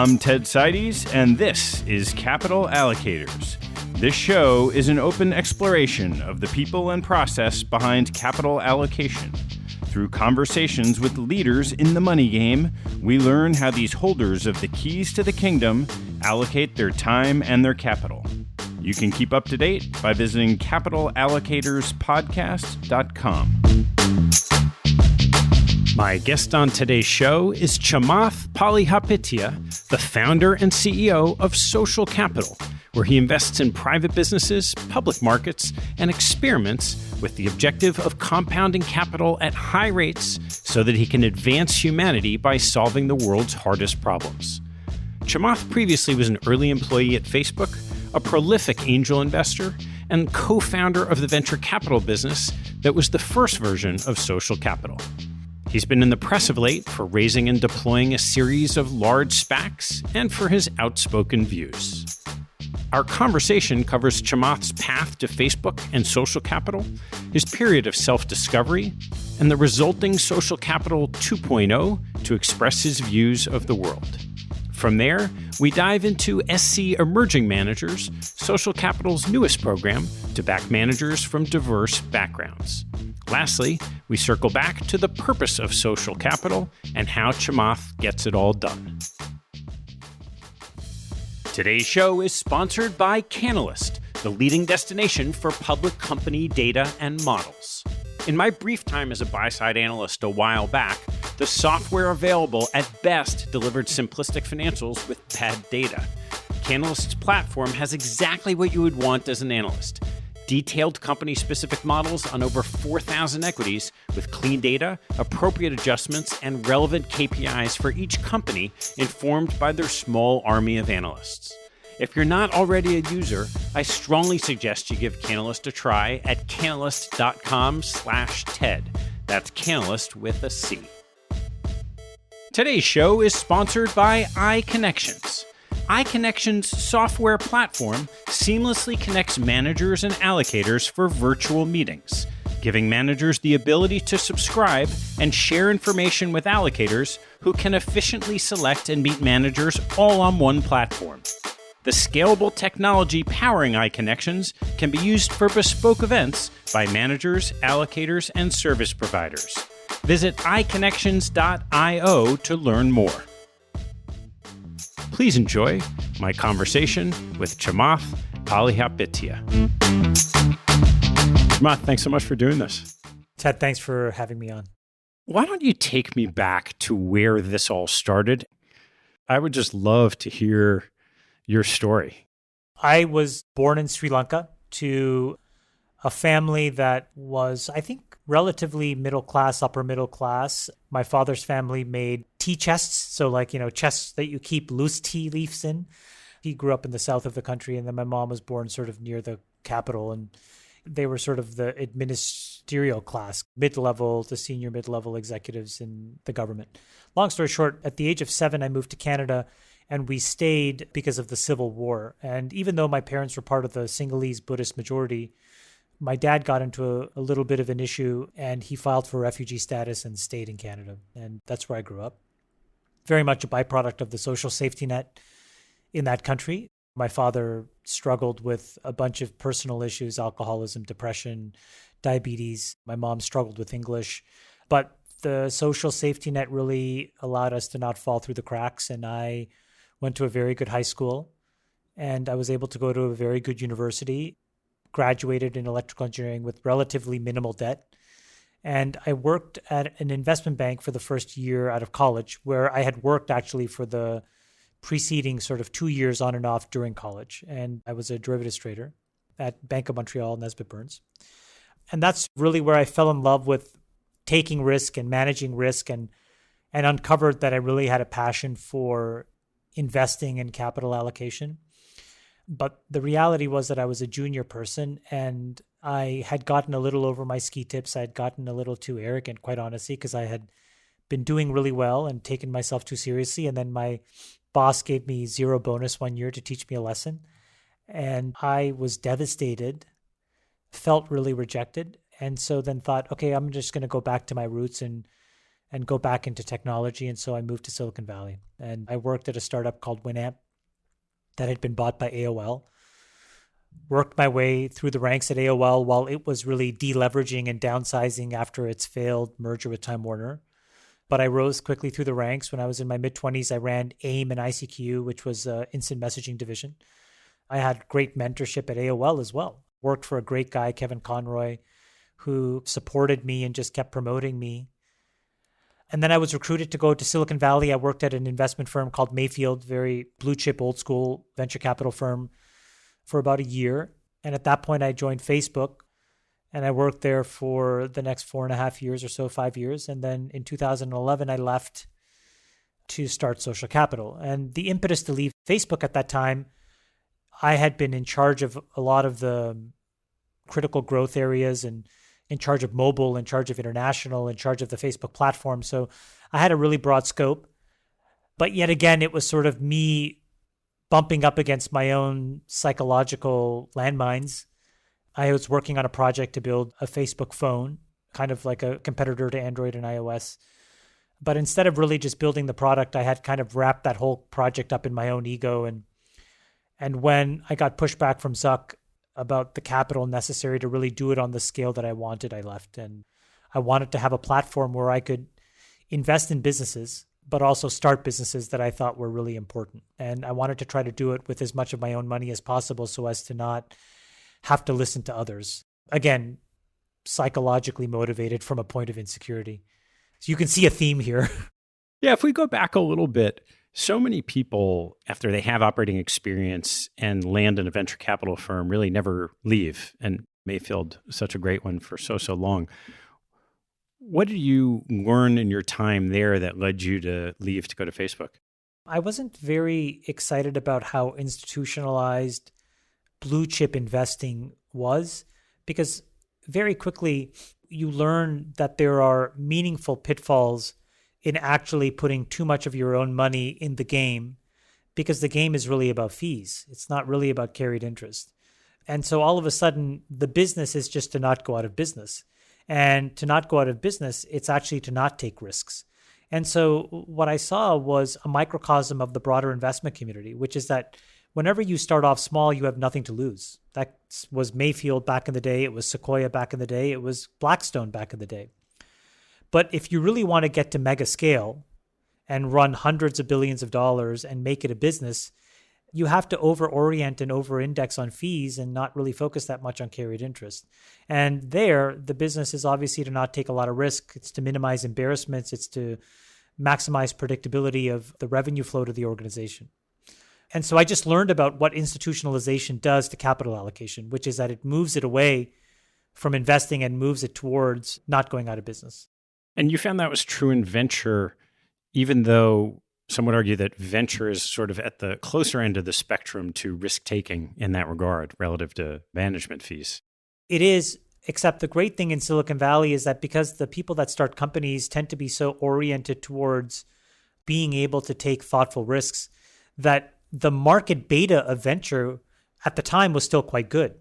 I'm Ted Seides, and this is Capital Allocators. This show is an open exploration of the people and process behind capital allocation. Through conversations with leaders in the money game, we learn how these holders of the keys to the kingdom allocate their time and their capital. You can keep up to date by visiting capitalallocatorspodcast.com. My guest on today's show is Chamath Palihapitiya, the founder and CEO of Social Capital, where he invests in private businesses, public markets, and experiments with the objective of compounding capital at high rates so that he can advance humanity by solving the world's hardest problems. Chamath previously was an early employee at Facebook, a prolific angel investor, and co-founder of the venture capital business that was the first version of Social Capital. He's been in the press of late for raising and deploying a series of large SPACs and for his outspoken views. Our conversation covers Chamath's path to Facebook and Social Capital, his period of self-discovery, and the resulting Social Capital 2.0 to express his views of the world. From there, we dive into SC Emerging Managers, Social Capital's newest program to back managers from diverse backgrounds. Lastly, we circle back to the purpose of Social Capital and how Chamath gets it all done. Today's show is sponsored by Canalys, the leading destination for public company data and models. In my brief time as a buy-side analyst a while back, the software available at best delivered simplistic financials with bad data. Canalyst's platform has exactly what you would want as an analyst. Detailed company-specific models on over 4,000 equities with clean data, appropriate adjustments, and relevant KPIs for each company informed by their small army of analysts. If you're not already a user, I strongly suggest you give Canalyst a try at canalyst.com/TED. That's Canalyst with a C. Today's show is sponsored by iConnections. iConnections' software platform seamlessly connects managers and allocators for virtual meetings, giving managers the ability to subscribe and share information with allocators who can efficiently select and meet managers all on one platform. The scalable technology powering iConnections can be used for bespoke events by managers, allocators, and service providers. Visit iConnections.io to learn more. Please enjoy my conversation with Chamath Palihapitiya. Chamath, thanks so much for doing this. Ted, thanks for having me on. Why don't you take me back to where this all started? I would just love to hear your story. I was born in Sri Lanka to a family that was, I think, relatively middle class, upper middle class. My father's family made tea chests. So chests that you keep loose tea leaves in. He grew up in the south of the country, and then my mom was born sort of near the capital, and they were sort of the ministerial class, mid-level to senior mid-level executives in the government. Long story short, at the age of 7, I moved to Canada, and we stayed because of the Civil War. And even though my parents were part of the Sinhalese Buddhist majority, my dad got into a little bit of an issue, and he filed for refugee status and stayed in Canada. And that's where I grew up. Very much a byproduct of the social safety net in that country. My father struggled with a bunch of personal issues, alcoholism, depression, diabetes. My mom struggled with English. But the social safety net really allowed us to not fall through the cracks. And I went to a very good high school, and I was able to go to a very good university, graduated in electrical engineering with relatively minimal debt. And I worked at an investment bank for the first year out of college, where I had worked actually for the preceding sort of 2 years on and off during college. And I was a derivatives trader at Bank of Montreal, Nesbitt Burns. And that's really where I fell in love with taking risk and managing risk, and uncovered that I really had a passion for investing and capital allocation. But the reality was that I was a junior person, and I had gotten a little over my ski tips. I had gotten a little too arrogant, quite honestly, because I had been doing really well and taken myself too seriously. And then my boss gave me 0 bonus one year to teach me a lesson. And I was devastated, felt really rejected. And so then thought, okay, I'm just going to go back to my roots and and go back into technology. And so I moved to Silicon Valley and I worked at a startup called Winamp that had been bought by AOL. Worked my way through the ranks at AOL while it was really deleveraging and downsizing after its failed merger with Time Warner. But I rose quickly through the ranks. When I was in my mid-20s, I ran AIM and ICQ, which was an instant messaging division. I had great mentorship at AOL as well. Worked for a great guy, Kevin Conroy, who supported me and just kept promoting me. And then I was recruited to go to Silicon Valley. I worked at an investment firm called Mayfield, very blue chip, old school venture capital firm for about a year. And at that point, I joined Facebook and I worked there for the next 4.5 years or so, 5 years. And then in 2011, I left to start Social Capital. And the impetus to leave Facebook at that time, I had been in charge of a lot of the critical growth areas and in charge of mobile, in charge of international, in charge of the Facebook platform. So I had a really broad scope. But yet again, it was sort of me bumping up against my own psychological landmines. I was working on a project to build a Facebook phone, kind of like a competitor to Android and iOS. But instead of really just building the product, I had kind of wrapped that whole project up in my own ego. And when I got pushback from Zuck about the capital necessary to really do it on the scale that I wanted, I left. And I wanted to have a platform where I could invest in businesses, but also start businesses that I thought were really important. And I wanted to try to do it with as much of my own money as possible so as to not have to listen to others. Again, psychologically motivated from a point of insecurity. So you can see a theme here. Yeah, if we go back a little bit, so many people, after they have operating experience and land in a venture capital firm, really never leave. And Mayfield, such a great one for so long. What did you learn in your time there that led you to leave to go to Facebook? I wasn't very excited about how institutionalized blue chip investing was, because very quickly you learn that there are meaningful pitfalls in actually putting too much of your own money in the game, because the game is really about fees. It's not really about carried interest. And so all of a sudden, the business is just to not go out of business. And to not go out of business, it's actually to not take risks. And so what I saw was a microcosm of the broader investment community, which is that whenever you start off small, you have nothing to lose. That was Mayfield back in the day. It was Sequoia back in the day. It was Blackstone back in the day. But if you really want to get to mega scale and run hundreds of billions of dollars and make it a business, you have to over-orient and over-index on fees and not really focus that much on carried interest. And there, the business is obviously to not take a lot of risk. It's to minimize embarrassments. It's to maximize predictability of the revenue flow to the organization. And so I just learned about what institutionalization does to capital allocation, which is that it moves it away from investing and moves it towards not going out of business. And you found that was true in venture, even though some would argue that venture is sort of at the closer end of the spectrum to risk-taking in that regard relative to management fees. It is, except the great thing in Silicon Valley is that because the people that start companies tend to be so oriented towards being able to take thoughtful risks, that the market beta of venture at the time was still quite good.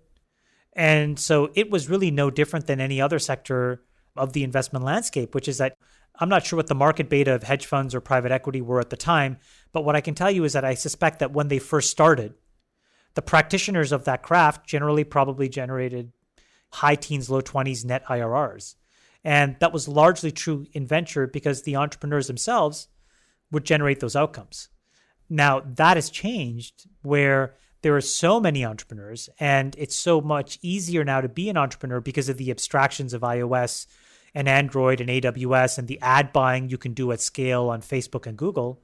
And so it was really no different than any other sector of the investment landscape, which is that I'm not sure what the market beta of hedge funds or private equity were at the time, but what I can tell you is that I suspect that when they first started, the practitioners of that craft generally probably generated high teens, low 20s net IRRs. And that was largely true in venture because the entrepreneurs themselves would generate those outcomes. Now, that has changed where there are so many entrepreneurs, and it's so much easier now to be an entrepreneur because of the abstractions of iOS and Android and AWS and the ad buying you can do at scale on Facebook and Google,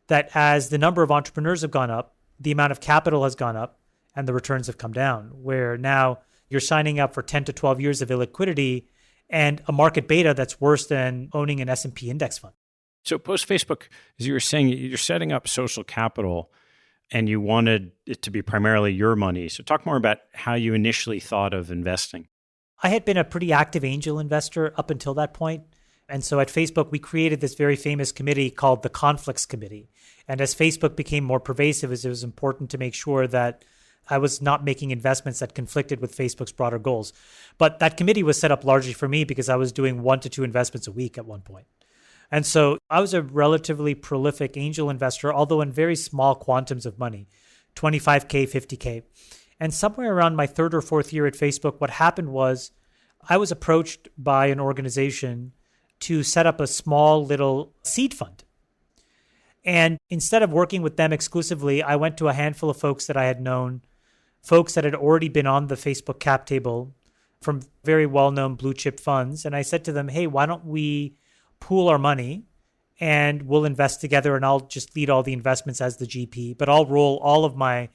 that as the number of entrepreneurs have gone up, the amount of capital has gone up and the returns have come down, where now you're signing up for 10 to 12 years of illiquidity and a market beta that's worse than owning an S&P index fund. So post-Facebook, as you were saying, you're setting up Social Capital and you wanted it to be primarily your money. So talk more about how you initially thought of investing. I had been a pretty active angel investor up until that point. And so at Facebook, we created this very famous committee called the Conflicts Committee. And as Facebook became more pervasive, it was important to make sure that I was not making investments that conflicted with Facebook's broader goals. But that committee was set up largely for me because I was doing 1 to 2 investments a week at one point. And so I was a relatively prolific angel investor, although in very small quantums of money, 25K, 50K. And somewhere around my third or fourth year at Facebook, what happened was I was approached by an organization to set up a small little seed fund. And instead of working with them exclusively, I went to a handful of folks that I had known, folks that had already been on the Facebook cap table from very well-known blue chip funds. And I said to them, hey, why don't we pool our money and we'll invest together, and I'll just lead all the investments as the GP, but I'll roll all of my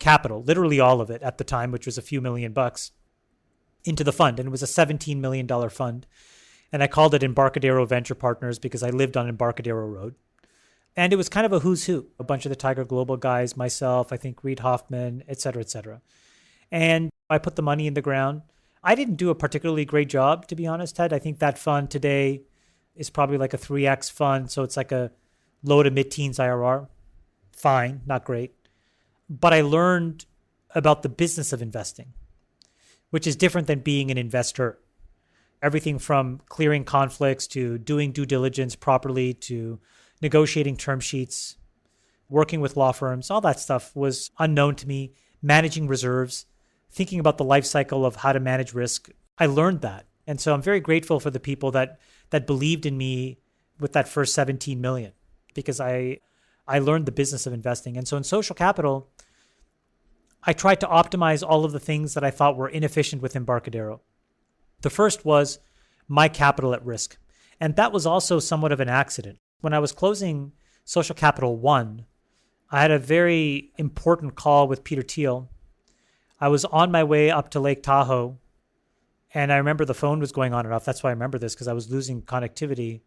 capital, literally all of it at the time, which was a few $1,000,000, into the fund. And it was a $17 million fund. And I called it Embarcadero Venture Partners because I lived on Embarcadero Road. And it was kind of a who's who, a bunch of the Tiger Global guys, myself, I think Reid Hoffman, et cetera, et cetera. And I put the money in the ground. I didn't do a particularly great job, to be honest, Ted. I think that fund today is probably like a 3X fund. So it's like a low to mid-teens IRR. Fine, not great. But I learned about the business of investing, which is different than being an investor. Everything from clearing conflicts to doing due diligence properly to negotiating term sheets, working with law firms, all that stuff was unknown to me. Managing reserves, thinking about the life cycle of how to manage risk. I learned that. And so I'm very grateful for the people that believed in me with that first 17 million, because I learned the business of investing. And so in social capital, I tried to optimize all of the things that I thought were inefficient with Embarcadero. The first was my capital at risk. And that was also somewhat of an accident. When I was closing Social Capital 1, I had a very important call with Peter Thiel. I was on my way up to Lake Tahoe, and I remember the phone was going on and off. That's why I remember this, because I was losing connectivity.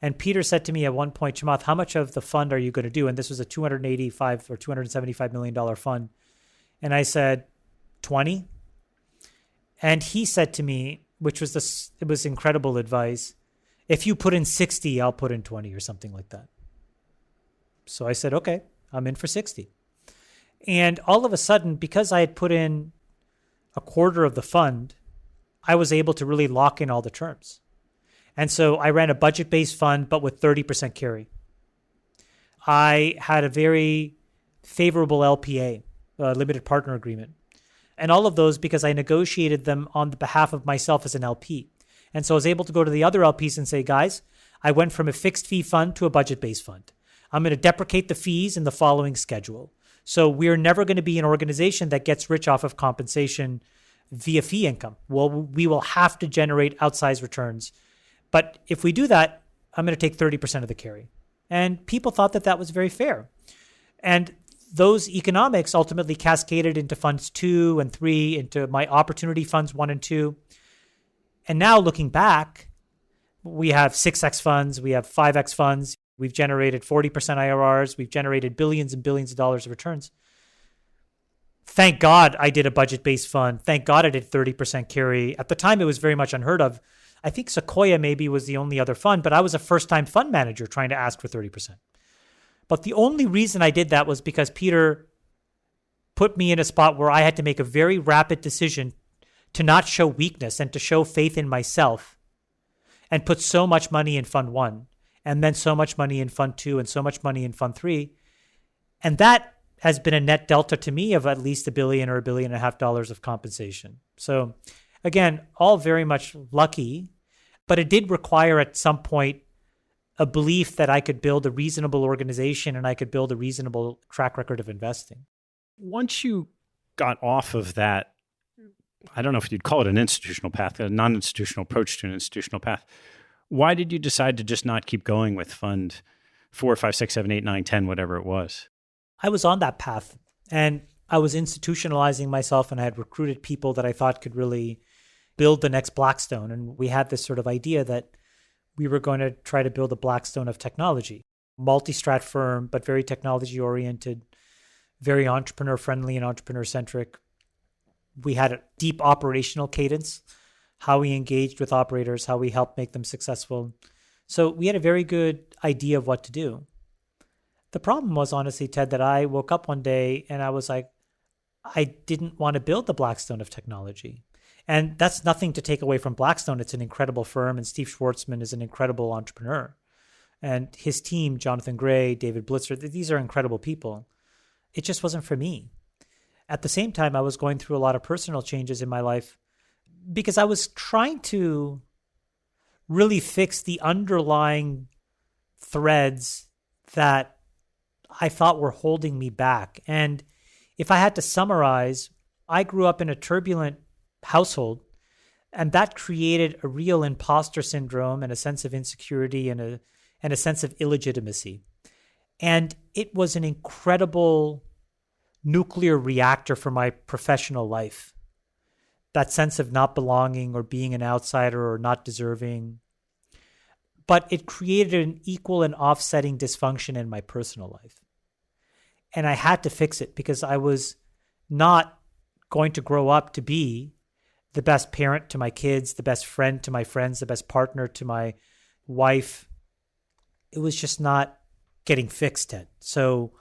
And Peter said to me at one point, Chamath, how much of the fund are you going to do? And this was a $285 or $275 million fund. And I said, 20. And he said to me, it was incredible advice, if you put in 60, I'll put in 20 or something like that. So I said, okay, I'm in for 60. And all of a sudden, because I had put in a quarter of the fund, I was able to really lock in all the terms. And so I ran a budget-based fund, but with 30% carry. I had a very favorable LPA, limited partner agreement. And all of those because I negotiated them on the behalf of myself as an LP. And so I was able to go to the other LPs and say, guys, I went from a fixed fee fund to a budget-based fund. I'm going to deprecate the fees in the following schedule. So we're never going to be an organization that gets rich off of compensation via fee income. Well, we will have to generate outsized returns. But if we do that, I'm going to take 30% of the carry. And people thought that that was very fair. And those economics ultimately cascaded into funds 2 and 3, into my opportunity funds 1 and 2. And now looking back, we have 6X funds, we have 5X funds. We've generated 40% IRRs. We've generated billions and billions of dollars of returns. Thank God I did a budget-based fund. Thank God I did 30% carry. At the time, it was very much unheard of. I think Sequoia maybe was the only other fund, but I was a first-time fund manager trying to ask for 30%. But the only reason I did that was because Peter put me in a spot where I had to make a very rapid decision to not show weakness and to show faith in myself and put so much money in Fund 1 and then so much money in Fund 2 and so much money in Fund 3. And that has been a net delta to me of at least $1 billion or $1.5 billion of compensation. So again, all very much lucky, but it did require at some point a belief that I could build a reasonable organization and I could build a reasonable track record of investing. Once you got off of that, I don't know if you'd call it an institutional path, a non-institutional approach to an institutional path, why did you decide to just not keep going with Fund 4, 5, 6, 7, 8, 9, 10, whatever it was? I was on that path and I was institutionalizing myself, and I had recruited people that I thought could really build the next Blackstone. And we had this sort of idea that we were going to try to build a Blackstone of technology, multi-strat firm, but very technology-oriented, very entrepreneur-friendly and entrepreneur-centric. We had a deep operational cadence, how we engaged with operators, how we helped make them successful. So we had a very good idea of what to do. The problem was, honestly, Ted, that I woke up one day and I was like, I didn't want to build the Blackstone of technology. And that's nothing to take away from Blackstone. It's an incredible firm, and Steve Schwartzman is an incredible entrepreneur. And his team, Jonathan Gray, David Blitzer, these are incredible people. It just wasn't for me. At the same time, I was going through a lot of personal changes in my life because I was trying to really fix the underlying threads that I thought were holding me back. And if I had to summarize, I grew up in a turbulent household, and that created a real imposter syndrome and a sense of insecurity and a sense of illegitimacy. And it was an incredible nuclear reactor for my professional life. That sense of not belonging or being an outsider or not deserving. But it created an equal and offsetting dysfunction in my personal life. And I had to fix it because I was not going to grow up to be the best parent to my kids, the best friend to my friends, the best partner to my wife. It was just not getting fixed, Ted. So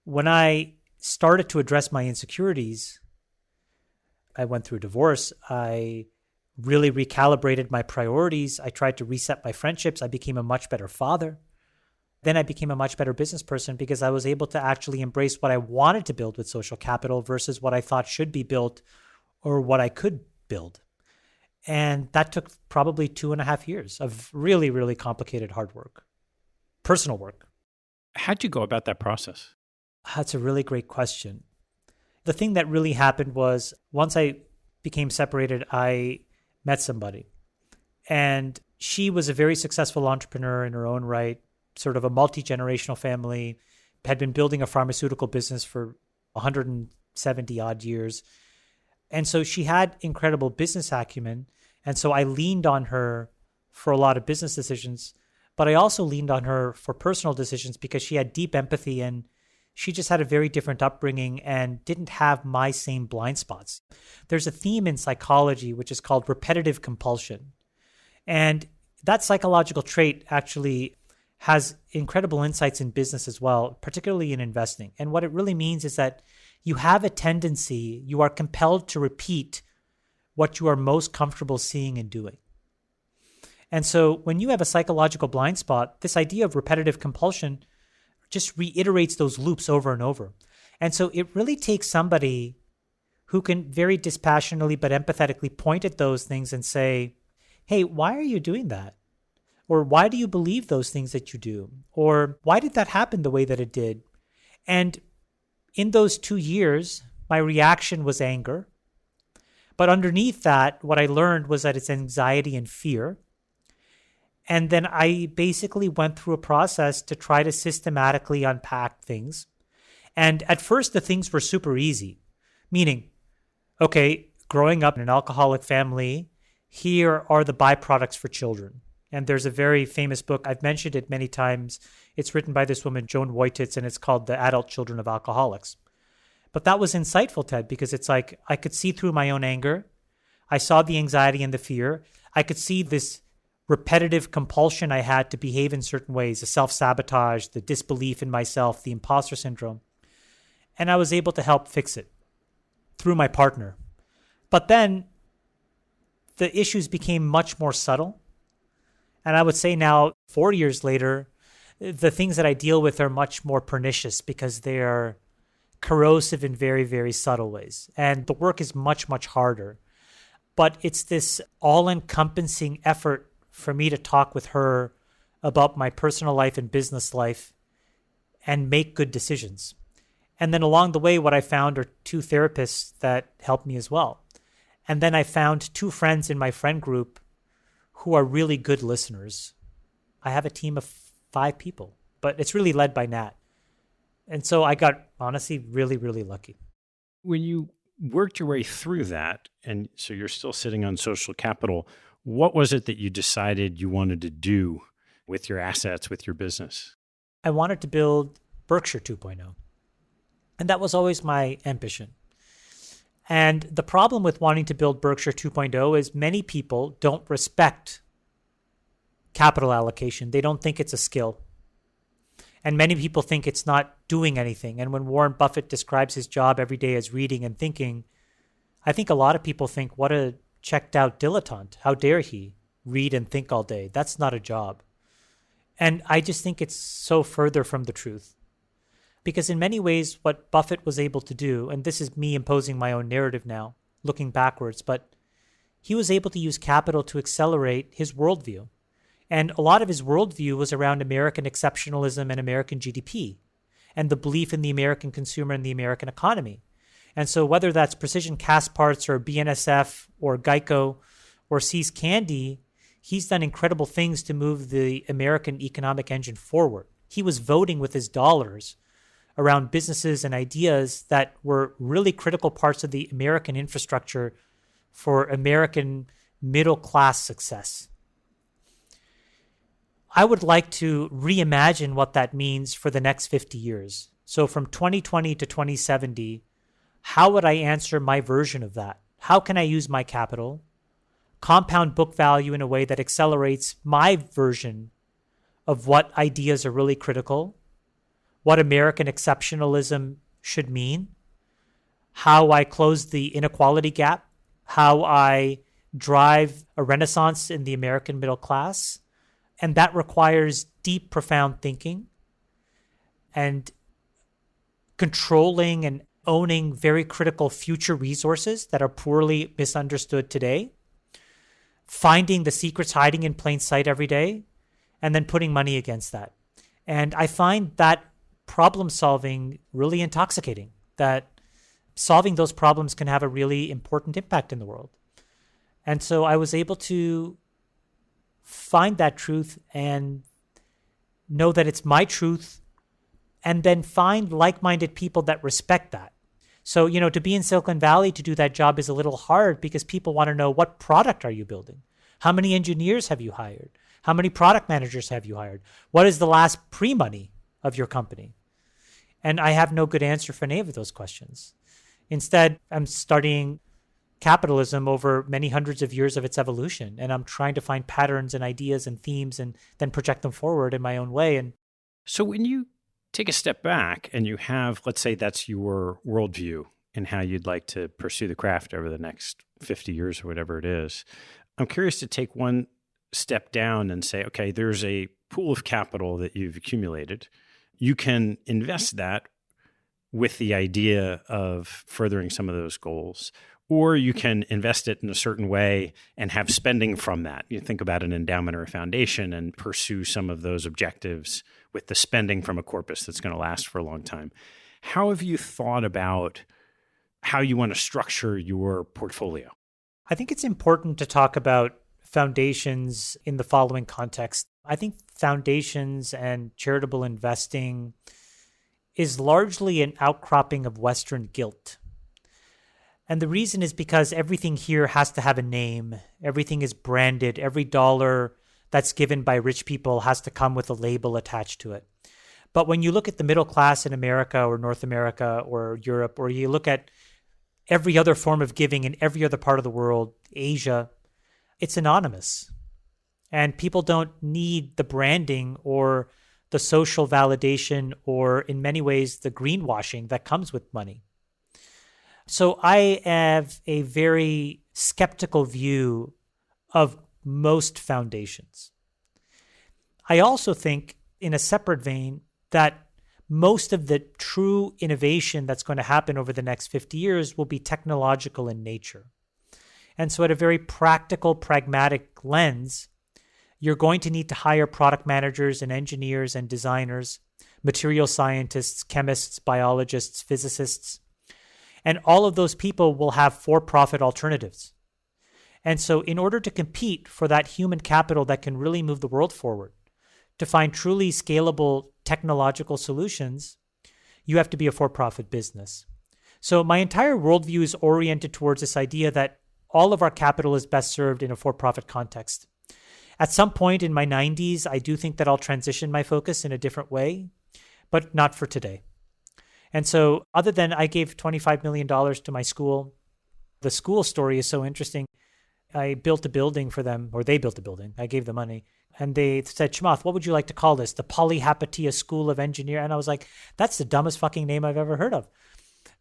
when I started to address my insecurities, I went through a divorce. I really recalibrated my priorities. I tried to reset my friendships. I became a much better father. Then I became a much better business person because I was able to actually embrace what I wanted to build with social capital versus what I thought should be built or what I could build. And that took probably 2.5 years of really, really complicated hard work, personal work. How'd you go about that process? That's a really great question. The thing that really happened was once I became separated, I met somebody. And she was a very successful entrepreneur in her own right, sort of a multi-generational family, had been building a pharmaceutical business for 170 odd years. And so she had incredible business acumen. And so I leaned on her for a lot of business decisions, but I also leaned on her for personal decisions because she had deep empathy and she just had a very different upbringing and didn't have my same blind spots. There's a theme in psychology which is called repetitive compulsion. And that psychological trait actually has incredible insights in business as well, particularly in investing. And what it really means is that you have a tendency, you are compelled to repeat what you are most comfortable seeing and doing. And so when you have a psychological blind spot, this idea of repetitive compulsion just reiterates those loops over and over. And so it really takes somebody who can very dispassionately but empathetically point at those things and say, hey, why are you doing that? Or why do you believe those things that you do? Or why did that happen the way that it did? And in those 2 years, my reaction was anger. But underneath that, what I learned was that it's anxiety and fear. And then I basically went through a process to try to systematically unpack things. And at first, the things were super easy, meaning, okay, growing up in an alcoholic family, here are the byproducts for children. And there's a very famous book. I've mentioned it many times. It's written by this woman, Joan Woititz, and it's called The Adult Children of Alcoholics. But that was insightful, Ted, because it's like I could see through my own anger. I saw the anxiety and the fear. I could see this repetitive compulsion I had to behave in certain ways, the self-sabotage, the disbelief in myself, the imposter syndrome. And I was able to help fix it through my partner. But then the issues became much more subtle. And I would say now, 4 years later, the things that I deal with are much more pernicious because they are corrosive in very, very subtle ways. And the work is much, much harder. But it's this all-encompassing effort for me to talk with her about my personal life and business life and make good decisions. And then along the way, what I found are 2 therapists that helped me as well. And then I found 2 friends in my friend group who are really good listeners. I have a team of 5 people, but it's really led by Nat. And so I got, honestly, really, really lucky. When you worked your way through that, and so you're still sitting on social capital, what was it that you decided you wanted to do with your assets, with your business? I wanted to build Berkshire 2.0. And that was always my ambition. And the problem with wanting to build Berkshire 2.0 is many people don't respect capital allocation. They don't think it's a skill. And many people think it's not doing anything. And when Warren Buffett describes his job every day as reading and thinking, I think a lot of people think, what a checked out dilettante. How dare he read and think all day? That's not a job. And I just think it's so further from the truth. Because in many ways, what Buffett was able to do, and this is me imposing my own narrative now, looking backwards, but he was able to use capital to accelerate his worldview. And a lot of his worldview was around American exceptionalism and American GDP and the belief in the American consumer and the American economy. And so whether that's Precision Castparts or BNSF or Geico or See's Candy, he's done incredible things to move the American economic engine forward. He was voting with his dollars around businesses and ideas that were really critical parts of the American infrastructure for American middle-class success. I would like to reimagine what that means for the next 50 years. So from 2020 to 2070, how would I answer my version of that? How can I use my capital, compound book value in a way that accelerates my version of what ideas are really critical, what American exceptionalism should mean, how I close the inequality gap, how I drive a renaissance in the American middle class. And that requires deep, profound thinking and controlling and owning very critical future resources that are poorly misunderstood today, finding the secrets hiding in plain sight every day, and then putting money against that. And I find that problem solving really intoxicating, that solving those problems can have a really important impact in the world. And so I was able to find that truth and know that it's my truth, and then find like-minded people that respect that. So, to be in Silicon Valley to do that job is a little hard because people want to know, what product are you building? How many engineers have you hired? How many product managers have you hired? What is the last pre-money of your company? And I have no good answer for any of those questions. Instead, I'm studying capitalism over many hundreds of years of its evolution, and I'm trying to find patterns and ideas and themes and then project them forward in my own way. And so when you take a step back and you have, let's say that's your worldview and how you'd like to pursue the craft over the next 50 years or whatever it is, I'm curious to take one step down and say, okay, there's a pool of capital that you've accumulated. You can invest that with the idea of furthering some of those goals, or you can invest it in a certain way and have spending from that. You think about an endowment or a foundation and pursue some of those objectives with the spending from a corpus that's going to last for a long time. How have you thought about how you want to structure your portfolio? I think it's important to talk about foundations in the following context. I think foundations and charitable investing is largely an outcropping of Western guilt. And the reason is because everything here has to have a name. Everything is branded. Every dollar that's given by rich people has to come with a label attached to it. But when you look at the middle class in America or North America or Europe, or you look at every other form of giving in every other part of the world, Asia, it's anonymous. And people don't need the branding or the social validation or, in many ways, the greenwashing that comes with money. So I have a very skeptical view of most foundations. I also think, in a separate vein, that most of the true innovation that's going to happen over the next 50 years will be technological in nature. And so at a very practical, pragmatic lens, you're going to need to hire product managers and engineers and designers, material scientists, chemists, biologists, physicists. And all of those people will have for-profit alternatives. And so in order to compete for that human capital that can really move the world forward, to find truly scalable technological solutions, you have to be a for-profit business. So my entire worldview is oriented towards this idea that all of our capital is best served in a for-profit context. At some point in my 90s, I do think that I'll transition my focus in a different way, but not for today. And so other than I gave $25 million to my school, the school story is so interesting. I built a building for them, or they built a building. I gave the money. And they said, Chamath, what would you like to call this? The Palihapitiya School of Engineering. And I was like, that's the dumbest fucking name I've ever heard of.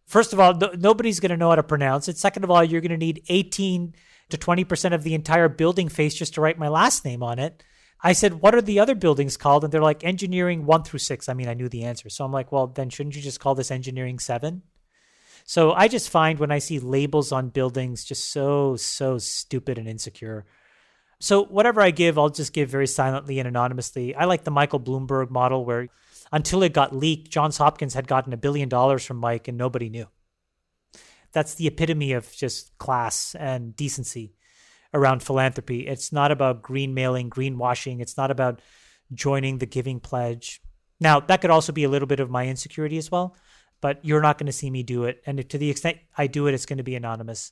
First of all, nobody's going to know how to pronounce it. Second of all, you're going to need 18 to 20% of the entire building face just to write my last name on it. I said, what are the other buildings called? And they're like, engineering 1 through 6. I mean, I knew the answer. So I'm like, well, then shouldn't you just call this engineering 7? So I just find when I see labels on buildings just so stupid and insecure. So whatever I give, I'll just give very silently and anonymously. I like the Michael Bloomberg model where until it got leaked, Johns Hopkins had gotten $1 billion from Mike and nobody knew. That's the epitome of just class and decency around philanthropy. It's not about green mailing, greenwashing. It's not about joining the Giving Pledge. Now, that could also be a little bit of my insecurity as well, but you're not going to see me do it. And to the extent I do it, it's going to be anonymous.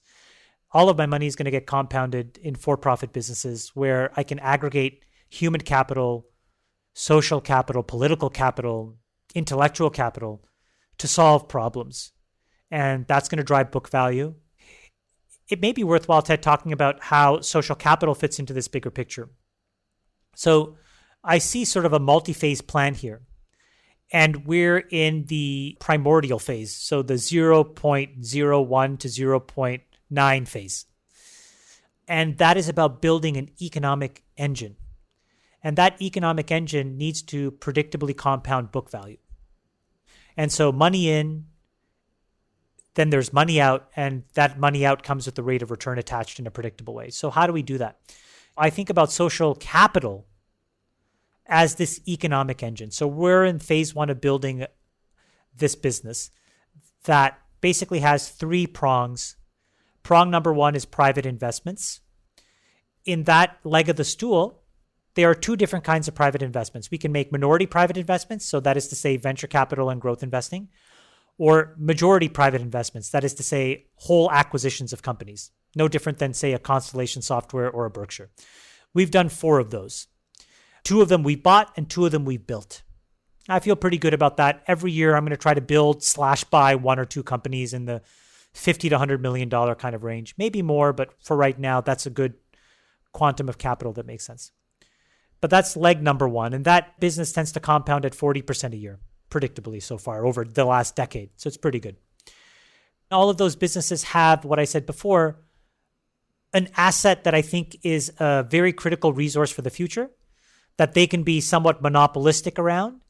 All of my money is going to get compounded in for-profit businesses where I can aggregate human capital, social capital, political capital, intellectual capital to solve problems. And that's going to drive book value. It may be worthwhile, Ted, talking about how social capital fits into this bigger picture. So I see sort of a multi-phase plan here. And we're in the primordial phase, so the 0.01 to 0.9 phase. And that is about building an economic engine. And that economic engine needs to predictably compound book value. And so money in, then there's money out, and that money out comes with the rate of return attached in a predictable way. So how do we do that? I think about social capital as this economic engine. So we're in phase 1 of building this business that basically has 3 prongs. Prong number 1 is private investments. In that leg of the stool, there are 2 different kinds of private investments. We can make minority private investments, so that is to say venture capital and growth investing, or majority private investments, that is to say whole acquisitions of companies, no different than, say, a Constellation Software or a Berkshire. We've done 4 of those. 2 of them we bought and 2 of them we built. I feel pretty good about that. Every year I'm going to try to build/buy 1 or 2 companies in the $50 to $100 million kind of range, maybe more, but for right now, that's a good quantum of capital that makes sense. But that's leg number 1. And that business tends to compound at 40% a year, predictably so far over the last decade. So it's pretty good. All of those businesses have, what I said before, an asset that I think is a very critical resource for the future, that they can be somewhat monopolistic around,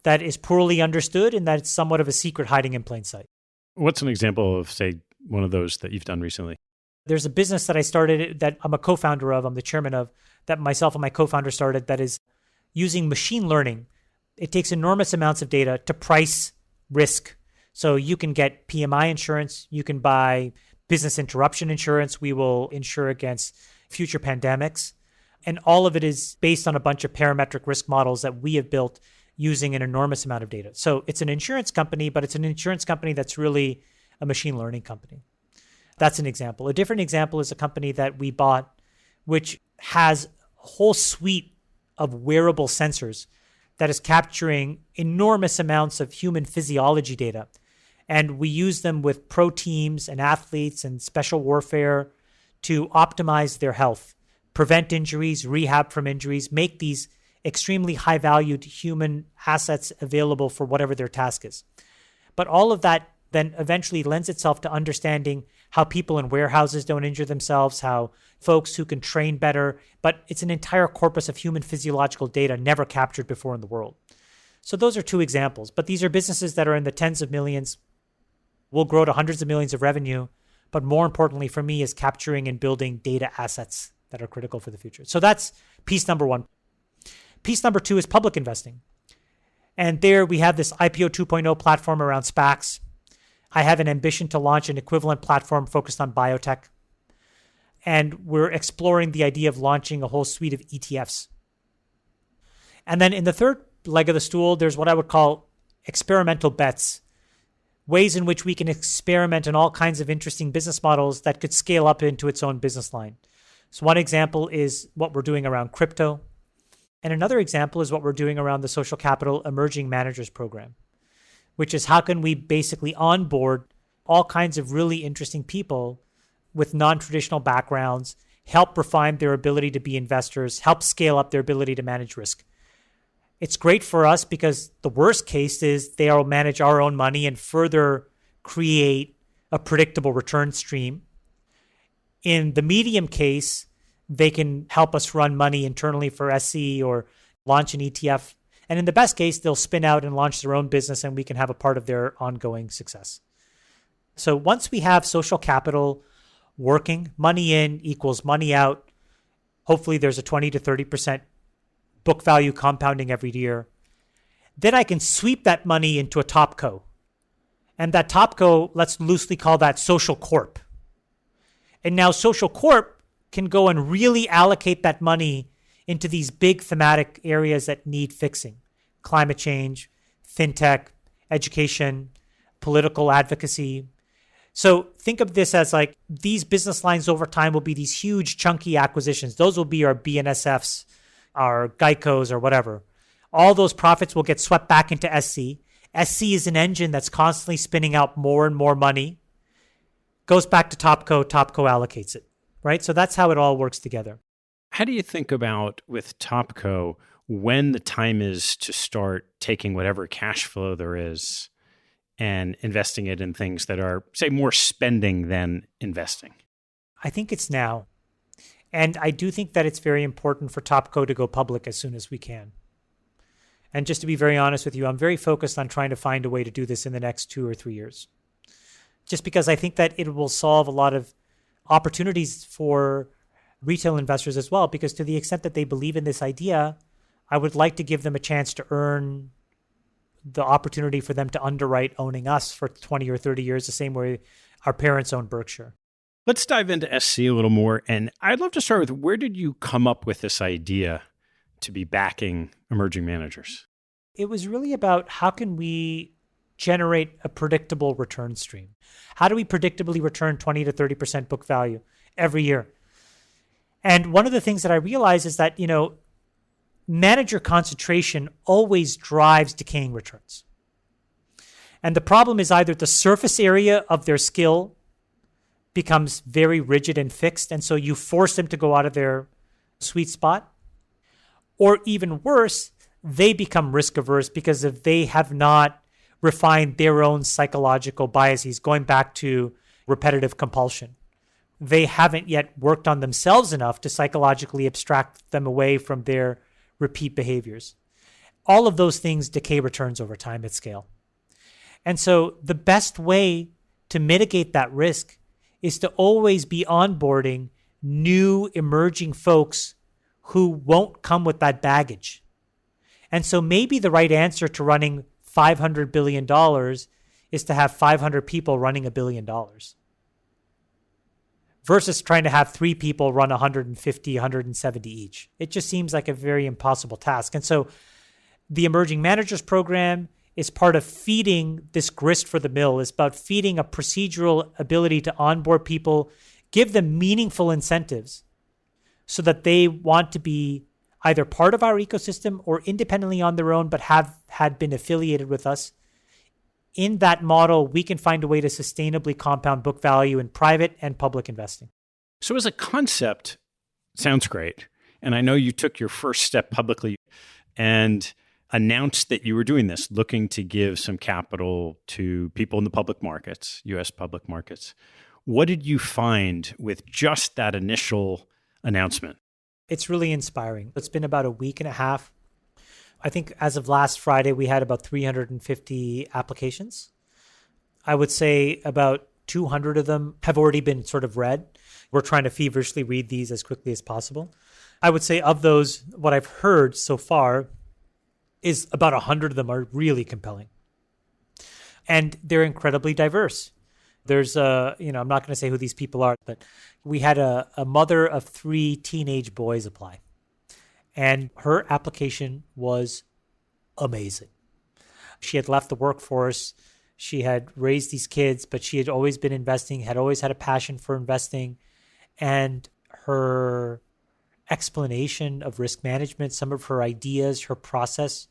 that is poorly understood, and that it's somewhat of a secret hiding in plain sight. What's an example of, say, one of those that you've done recently? There's a business that I started that I'm a co-founder of, I'm the chairman of, that myself and my co-founder started that is using machine learning. It takes enormous amounts of data to price risk. So you can get PMI insurance, you can buy business interruption insurance, we will insure against future pandemics. And all of it is based on a bunch of parametric risk models that we have built using an enormous amount of data. So it's an insurance company, but it's an insurance company that's really a machine learning company. That's an example. A different example is a company that we bought, which has a whole suite of wearable sensors that is capturing enormous amounts of human physiology data. And we use them with pro teams and athletes and special warfare to optimize their health, prevent injuries, rehab from injuries, make these extremely high-valued human assets available for whatever their task is. But all of that then eventually lends itself to understanding how people in warehouses don't injure themselves, how folks who can train better, but it's an entire corpus of human physiological data never captured before in the world. So those are 2 examples, but these are businesses that are in the tens of millions, will grow to hundreds of millions of revenue, but more importantly for me is capturing and building data assets that are critical for the future. So that's piece number 1. Piece number 2 is public investing. And there we have this IPO 2.0 platform around SPACs. I have an ambition to launch an equivalent platform focused on biotech. And we're exploring the idea of launching a whole suite of ETFs. And then in the third leg of the stool, there's what I would call experimental bets, ways in which we can experiment in all kinds of interesting business models that could scale up into its own business line. So one example is what we're doing around crypto. And another example is what we're doing around the Social Capital Emerging Managers Program, which is how can we basically onboard all kinds of really interesting people with non-traditional backgrounds, help refine their ability to be investors, help scale up their ability to manage risk. It's great for us because the worst case is they'll manage our own money and further create a predictable return stream. In the medium case, They can help us run money internally for SC or launch an ETF. And in the best case, they'll spin out and launch their own business and we can have a part of their ongoing success. So once we have social capital working, money in equals money out, hopefully there's a 20 to 30% book value compounding every year. Then I can sweep that money into a top co. And that top co, let's loosely call that social corp. And now social corp can go and really allocate that money into these big thematic areas that need fixing: climate change, fintech, education, political advocacy. So think of this as like these business lines over time will be these huge chunky acquisitions. Those will be our BNSFs, our Geicos, or whatever. All those profits will get swept back into SC. SC is an engine that's constantly spinning out more and more money, goes back to Topco allocates it, right? So that's how it all works together. How do you think about with Topco when the time is to start taking whatever cash flow there is and investing it in things that are, say, more spending than investing? I think it's now. And I do think that it's very important for Topco to go public as soon as we can. And just to be very honest with you, I'm very focused on trying to find a way to do this in the next 2 or 3 years. Just because I think that it will solve a lot of opportunities for retail investors as well, because to the extent that they believe in this idea, I would like to give them a chance to earn the opportunity for them to underwrite owning us for 20 or 30 years, the same way our parents owned Berkshire. Let's dive into SC a little more. And I'd love to start with, where did you come up with this idea to be backing emerging managers? It was really about how can we generate a predictable return stream? How do we predictably return 20 to 30% book value every year? And one of the things that I realized is that, manager concentration always drives decaying returns. And the problem is either the surface area of their skill becomes very rigid and fixed, and so you force them to go out of their sweet spot, or even worse, they become risk averse because if they have not refined their own psychological biases, going back to repetitive compulsion. They haven't yet worked on themselves enough to psychologically abstract them away from their repeat behaviors. All of those things decay returns over time at scale. And so the best way to mitigate that risk is to always be onboarding new emerging folks who won't come with that baggage. And so maybe the right answer to running $500 billion is to have 500 people running $1 billion versus trying to have 3 people run 150, 170 each. It just seems like a very impossible task. And so the Emerging Managers Program is part of feeding this grist for the mill. It's about feeding a procedural ability to onboard people, give them meaningful incentives so that they want to be either part of our ecosystem or independently on their own, but had been affiliated with us. In that model, we can find a way to sustainably compound book value in private and public investing. So as a concept, sounds great. And I know you took your first step publicly and announced that you were doing this, looking to give some capital to people in the public markets, U.S. public markets. What did you find with just that initial announcement? It's really inspiring. It's been about a week and a half. I think as of last Friday, we had about 350 applications. I would say about 200 of them have already been sort of read. We're trying to feverishly read these as quickly as possible. I would say of those, what I've heard so far is about 100 of them are really compelling. And they're incredibly diverse. There's I'm not going to say who these people are, but we had a mother of 3 teenage boys apply. And her application was amazing. She had left the workforce. She had raised these kids, but she had always been investing, had always had a passion for investing. And her explanation of risk management, some of her ideas, her process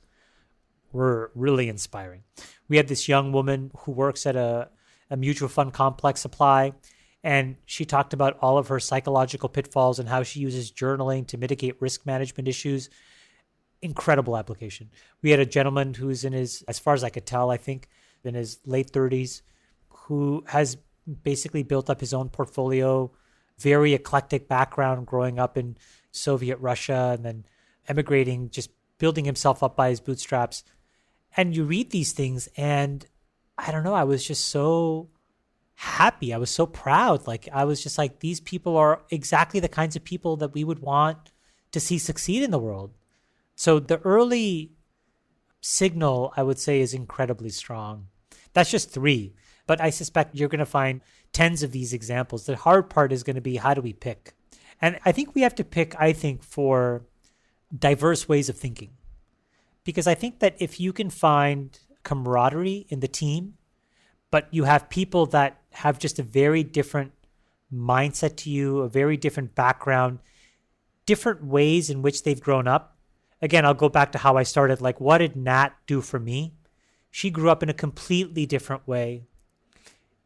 were really inspiring. We had this young woman who works at a mutual fund complex apply, and she talked about all of her psychological pitfalls and how she uses journaling to mitigate risk management issues. Incredible application. We had a gentleman who's in his, as far as I could tell, I think, in his late 30s, who has basically built up his own portfolio very eclectic background growing up in Soviet Russia and then emigrating, just building himself up by his bootstraps. And you read these things and I don't know, I was just so happy. I was so proud. Like, I was just like, these people are exactly the kinds of people that we would want to see succeed in the world. So the early signal, I would say, is incredibly strong. That's just 3, but I suspect you're going to find tens of these examples. The hard part is going to be, how do we pick? And I think we have to pick, for diverse ways of thinking. Because I think that if you can find camaraderie in the team, but you have people that have just a very different mindset to you, a very different background, different ways in which they've grown up. Again, I'll go back to how I started. Like, what did Nat do for me? She grew up in a completely different way.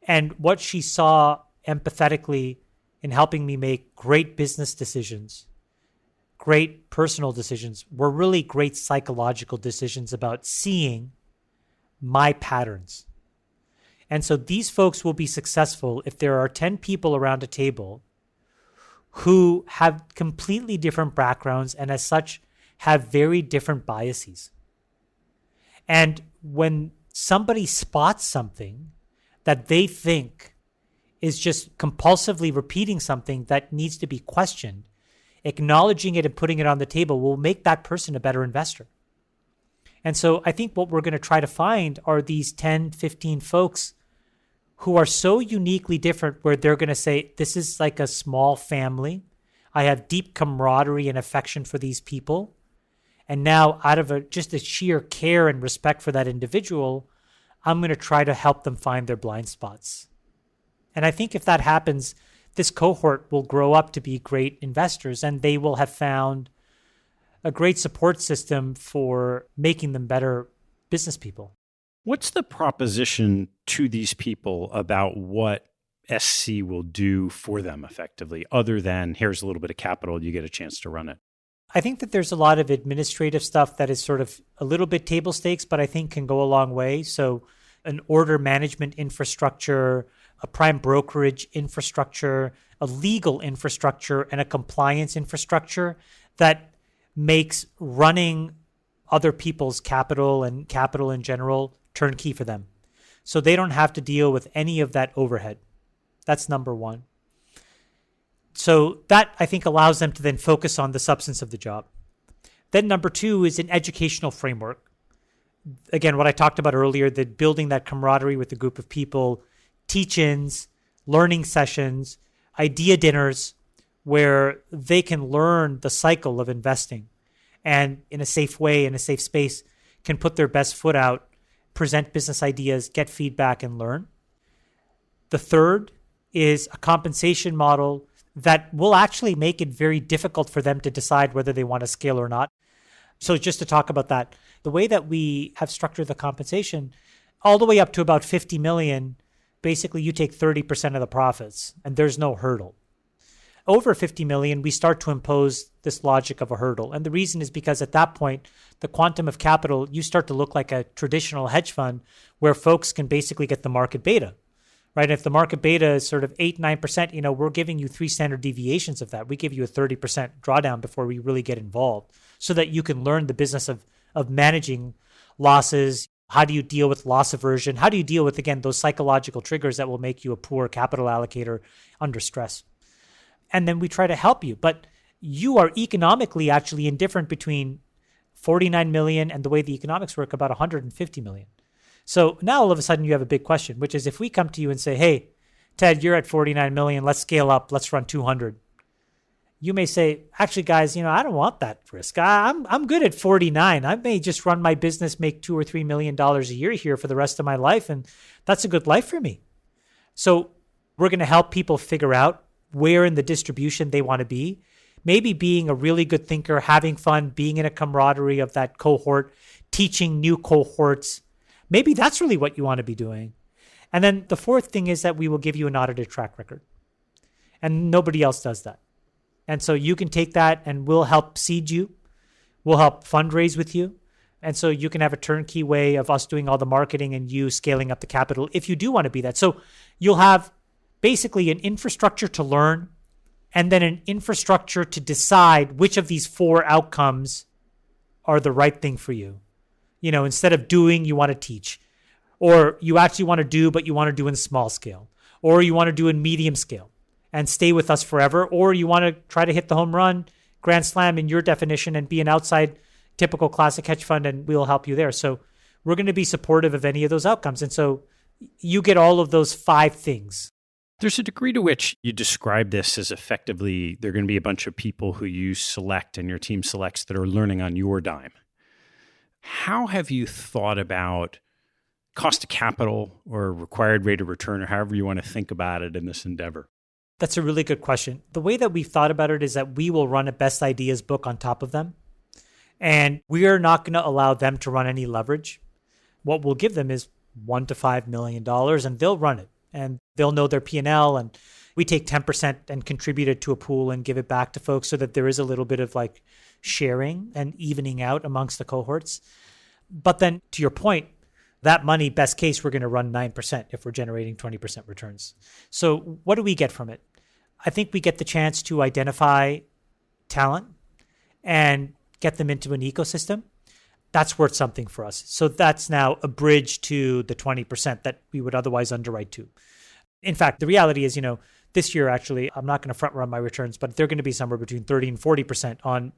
And what she saw empathetically in helping me make great business decisions, great personal decisions, were really great psychological decisions about seeing my patterns. And so these folks will be successful if there are 10 people around a table who have completely different backgrounds and as such have very different biases. And when somebody spots something that they think is just compulsively repeating something that needs to be questioned, acknowledging it and putting it on the table will make that person a better investor. And so I think what we're going to try to find are these 10, 15 folks who are so uniquely different where they're going to say, this is like a small family. I have deep camaraderie and affection for these people. And now out of just a sheer care and respect for that individual, I'm going to try to help them find their blind spots. And I think if that happens, this cohort will grow up to be great investors and they will have found a great support system for making them better business people. What's the proposition to these people about what SC will do for them effectively, other than here's a little bit of capital, you get a chance to run it? I think that there's a lot of administrative stuff that is sort of a little bit table stakes, but I think can go a long way. So an order management infrastructure, a prime brokerage infrastructure, a legal infrastructure, and a compliance infrastructure that makes running other people's capital and capital in general turnkey for them. So they don't have to deal with any of that overhead. That's number one. So that, I think, allows them to then focus on the substance of the job. Then number 2 is an educational framework. Again, what I talked about earlier, that building that camaraderie with a group of people, teach-ins, learning sessions, idea dinners, where they can learn the cycle of investing and in a safe way, in a safe space, can put their best foot out, present business ideas, get feedback, and learn. The third is a compensation model that will actually make it very difficult for them to decide whether they want to scale or not. So just to talk about that, the way that we have structured the compensation, all the way up to about 50 million, basically you take 30% of the profits and there's no hurdle. Over 50 million, we start to impose this logic of a hurdle. And the reason is because at that point, the quantum of capital, you start to look like a traditional hedge fund where folks can basically get the market beta, right? If the market beta is sort of 8-9%, we're giving you 3 standard deviations of that. We give you a 30% drawdown before we really get involved so that you can learn the business of managing losses. How do you deal with loss aversion? How do you deal with, again, those psychological triggers that will make you a poor capital allocator under stress? And then we try to help you. But you are economically actually indifferent between 49 million and the way the economics work, about 150 million. So now all of a sudden you have a big question, which is if we come to you and say, hey, Ted, you're at 49 million, let's scale up, let's run 200. You may say, actually, guys, I don't want that risk. I'm good at 49. I may just run my business, make $2 or $3 million a year here for the rest of my life, and that's a good life for me. So we're going to help people figure out where in the distribution they want to be. Maybe being a really good thinker, having fun, being in a camaraderie of that cohort, teaching new cohorts. Maybe that's really what you want to be doing. And then the fourth thing is that we will give you an audited track record. And nobody else does that. And so you can take that and we'll help seed you. We'll help fundraise with you. And so you can have a turnkey way of us doing all the marketing and you scaling up the capital if you do want to be that. So you'll have basically an infrastructure to learn, and then an infrastructure to decide which of these four outcomes are the right thing for you. Instead of doing, you want to teach. Or you actually want to do, but you want to do in small scale. Or you want to do in medium scale and stay with us forever. Or you want to try to hit the home run, grand slam in your definition, and be an outside typical classic hedge fund, and we'll help you there. So we're going to be supportive of any of those outcomes. And so you get all of those 5 things. There's a degree to which you describe this as effectively there are going to be a bunch of people who you select and your team selects that are learning on your dime. How have you thought about cost of capital or required rate of return, or however you want to think about it in this endeavor? That's a really good question. The way that we've thought about it is that we will run a best ideas book on top of them. And we are not going to allow them to run any leverage. What we'll give them is $1 to $5 million, and they'll run it. And they'll know their P&L. And we take 10% and contribute it to a pool and give it back to folks so that there is a little bit of like sharing and evening out amongst the cohorts. But then to your point, that money, best case, we're going to run 9% if we're generating 20% returns. So what do we get from it? I think we get the chance to identify talent and get them into an ecosystem. That's worth something for us. So that's now a bridge to the 20% that we would otherwise underwrite to. In fact, the reality is, this year, actually, I'm not going to front run my returns, but they're going to be somewhere between 30 and 40% on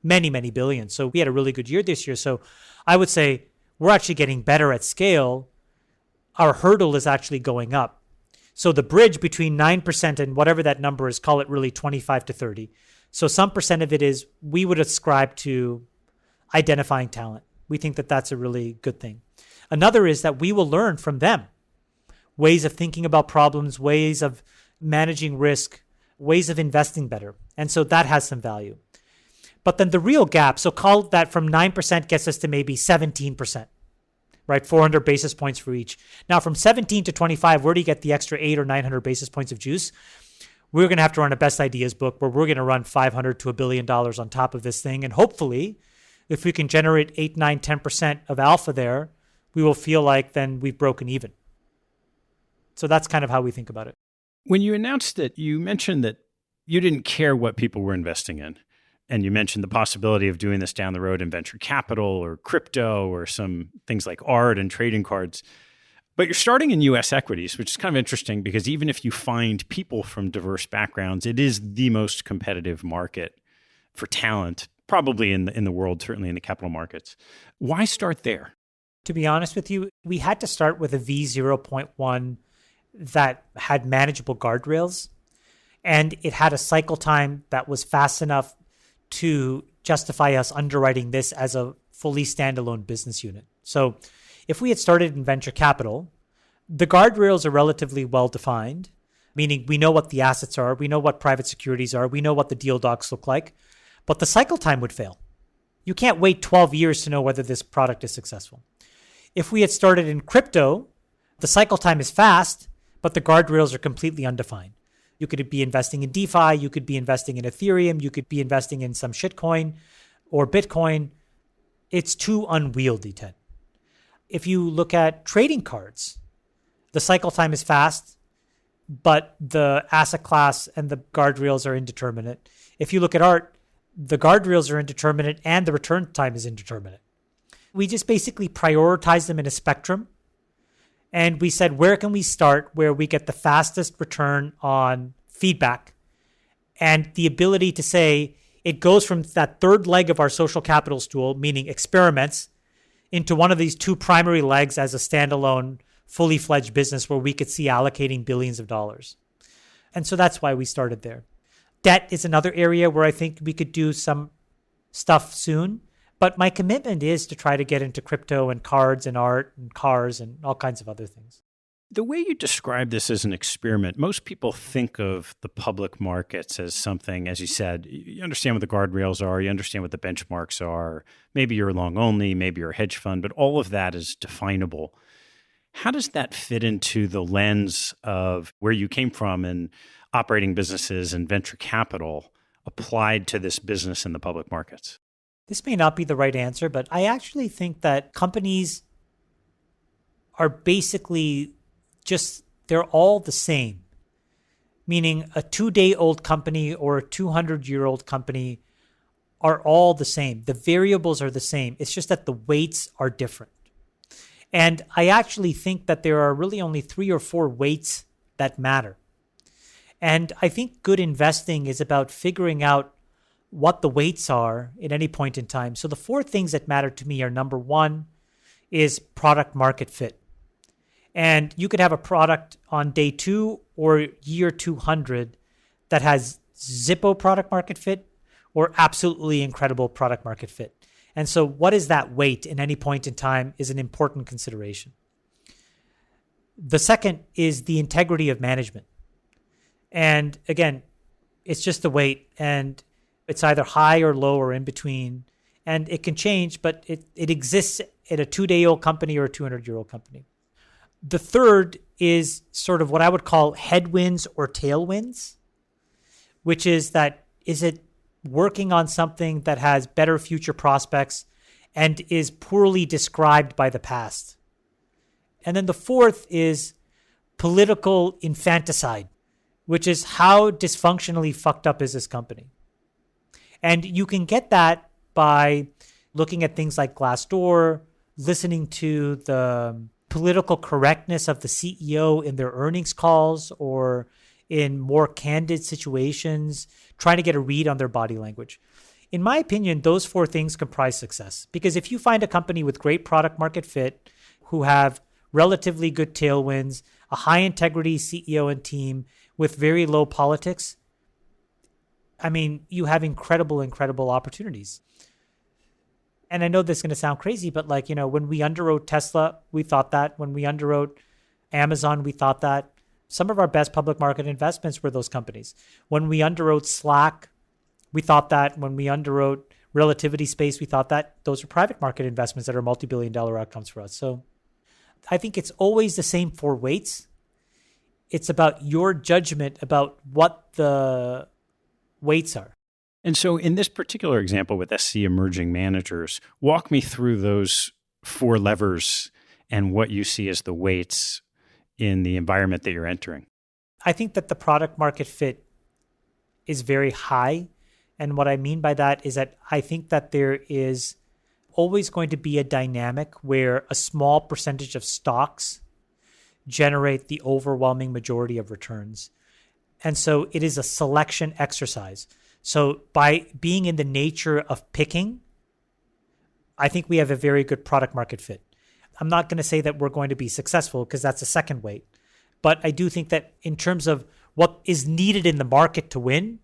many, many billions. So we had a really good year this year. So I would say we're actually getting better at scale. Our hurdle is actually going up. So the bridge between 9% and whatever that number is, call it really 25 to 30. So some percent of it is we would ascribe to identifying talent. We think that that's a really good thing. Another is that we will learn from them ways of thinking about problems, ways of managing risk, ways of investing better. And so that has some value. But then the real gap, so call that from 9% gets us to maybe 17%, right? 400 basis points for each. Now from 17 to 25, where do you get the extra 800 or 900 basis points of juice? We're going to have to run a best ideas book where we're going to run $500 to $1 billion on top of this thing. And hopefully, if we can generate 8, 9, 10% of alpha there, we will feel like then we've broken even. So that's kind of how we think about it. When you announced it, you mentioned that you didn't care what people were investing in. And you mentioned the possibility of doing this down the road in venture capital or crypto or some things like art and trading cards. But you're starting in U.S. equities, which is kind of interesting because even if you find people from diverse backgrounds, it is the most competitive market for talent, probably in the world, certainly in the capital markets. Why start there? To be honest with you, we had to start with a V0.1 that had manageable guardrails, and it had a cycle time that was fast enough to justify us underwriting this as a fully standalone business unit. So if we had started in venture capital, the guardrails are relatively well-defined, meaning we know what the assets are, we know what private securities are, we know what the deal docs look like, but the cycle time would fail. You can't wait 12 years to know whether this product is successful. If we had started in crypto, the cycle time is fast, but the guardrails are completely undefined. You could be investing in DeFi, you could be investing in Ethereum, you could be investing in some shitcoin or Bitcoin. It's too unwieldy, Ted. If you look at trading cards, the cycle time is fast, but the asset class and the guardrails are indeterminate. If you look at art, the guardrails are indeterminate and the return time is indeterminate. We just basically prioritize them in a spectrum. And we said, where can we start where we get the fastest return on feedback and the ability to say it goes from that third leg of our social capital stool, meaning experiments, into one of these two primary legs as a standalone, fully fledged business where we could see allocating billions of dollars. And so that's why we started there. Debt is another area where I think we could do some stuff soon. But my commitment is to try to get into crypto and cards and art and cars and all kinds of other things. The way you describe this as an experiment, most people think of the public markets as something, as you said, you understand what the guardrails are, you understand what the benchmarks are. Maybe you're long only, maybe you're a hedge fund, but all of that is definable. How does that fit into the lens of where you came from in operating businesses and venture capital applied to this business in the public markets? This may not be the right answer, but I actually think that companies are basically they're all the same. meaning a 2-day-old company or a 200-year-old company are all the same. The variables are the same. It's just that the weights are different. And I actually think that there are really only 3 or 4 weights that matter. And I think good investing is about figuring out what the weights are at any point in time. So the 4 things that matter to me are, number 1 is product market fit. And you could have a product on day 2 or year 200 that has Zippo product market fit or absolutely incredible product market fit. And so what is that weight in any point in time is an important consideration. The second is the integrity of management. And again, it's just the weight, and it's either high or low or in between. And it can change, but it exists at a 2-day-old company or a 200-year-old company. The third is sort of what I would call headwinds or tailwinds, which is that, is it working on something that has better future prospects and is poorly described by the past? And then the fourth is political infanticide, which is how dysfunctionally fucked up is this company? And you can get that by looking at things like Glassdoor, listening to the political correctness of the CEO in their earnings calls or in more candid situations, trying to get a read on their body language. In my opinion, those 4 things comprise success. Because if you find a company with great product market fit, who have relatively good tailwinds, a high integrity CEO and team with very low politics, I mean, you have incredible, incredible opportunities. And I know this is going to sound crazy, but like, when we underwrote Tesla, we thought that. When we underwrote Amazon, we thought that. Some of our best public market investments were those companies. When we underwrote Slack, we thought that. When we underwrote Relativity Space, we thought that. Those are private market investments that are multi-billion-dollar outcomes for us. So I think it's always the same 4 weights. It's about your judgment about what the weights are. And so in this particular example with SC Emerging Managers, walk me through those 4 levers and what you see as the weights in the environment that you're entering. I think that the product market fit is very high. And what I mean by that is that I think that there is always going to be a dynamic where a small percentage of stocks generate the overwhelming majority of returns. And so it is a selection exercise. So by being in the nature of picking, I think we have a very good product market fit. I'm not going to say that we're going to be successful because that's a second weight. But I do think that in terms of what is needed in the market to win,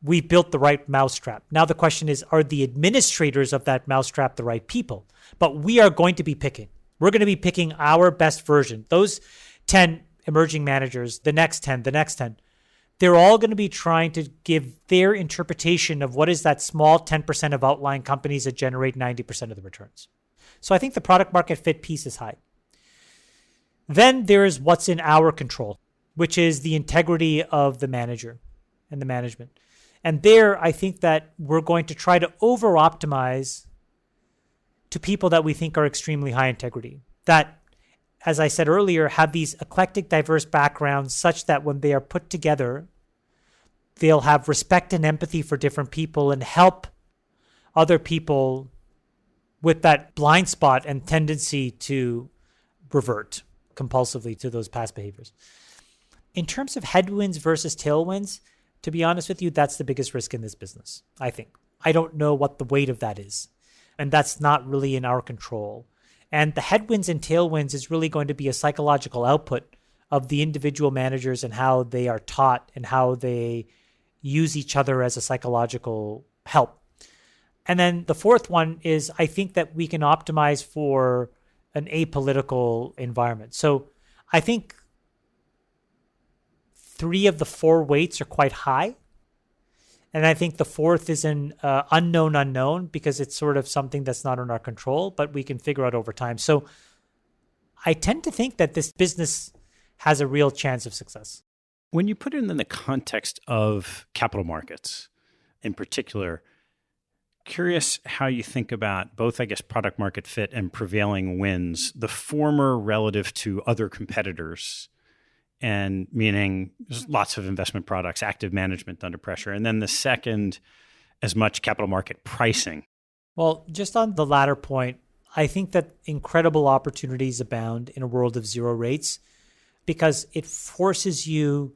we built the right mousetrap. Now the question is, are the administrators of that mousetrap the right people? But we are going to be picking. We're going to be picking our best version. Those 10 emerging managers, the next 10, they're all going to be trying to give their interpretation of what is that small 10% of outlying companies that generate 90% of the returns. So I think the product market fit piece is high. Then there is what's in our control, which is the integrity of the manager and the management. And there, I think that we're going to try to over-optimize to people that we think are extremely high integrity, that, as I said earlier, have these eclectic, diverse backgrounds such that when they are put together, they'll have respect and empathy for different people and help other people with that blind spot and tendency to revert compulsively to those past behaviors. In terms of headwinds versus tailwinds, to be honest with you, that's the biggest risk in this business, I think. I don't know what the weight of that is, and that's not really in our control. And the headwinds and tailwinds is really going to be a psychological output of the individual managers and how they are taught and how they use each other as a psychological help. And then the fourth one is I think that we can optimize for an apolitical environment. So I think 3 of the 4 weights are quite high. And I think the fourth is an unknown because it's sort of something that's not in our control, but we can figure out over time. So I tend to think that this business has a real chance of success. When you put it in the context of capital markets in particular, curious how you think about both, I guess, product market fit and prevailing winds, the former relative to other competitors, and meaning there's lots of investment products, active management under pressure. And then the second, as much capital market pricing. Well, just on the latter point, I think that incredible opportunities abound in a world of zero rates because it forces you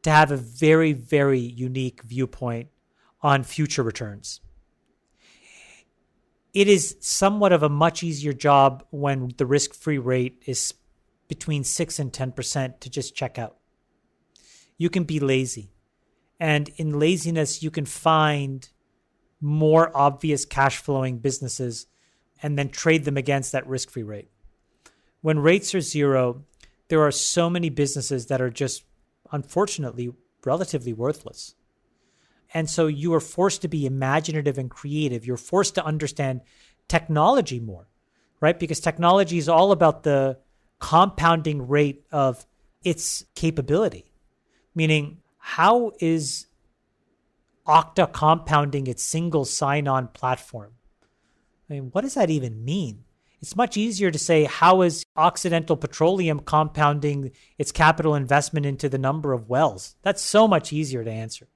to have a very, very unique viewpoint on future returns. It is somewhat of a much easier job when the risk-free rate is between 6 and 10% to just check out. You can be lazy. And in laziness, you can find more obvious cash flowing businesses and then trade them against that risk-free rate. When rates are zero, there are so many businesses that are just, unfortunately, relatively worthless. And so you are forced to be imaginative and creative. You're forced to understand technology more, right? Because technology is all about the compounding rate of its capability. Meaning, how is Okta compounding its single sign-on platform? I mean, what does that even mean? It's much easier to say, how is Occidental Petroleum compounding its capital investment into the number of wells? That's so much easier to answer.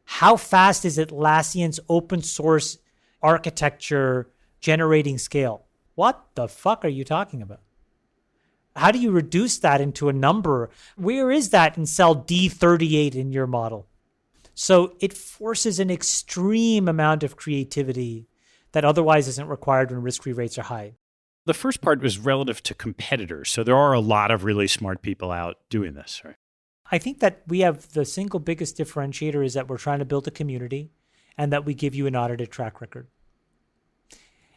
How fast is Atlassian's open source architecture generating scale? What the fuck are you talking about? How do you reduce that into a number? Where is that in cell D38 in your model? So it forces an extreme amount of creativity that otherwise isn't required when risk-free rates are high. The first part was relative to competitors. So there are a lot of really smart people out doing this, right? I think that we have the single biggest differentiator is that we're trying to build a community and that we give you an audited track record.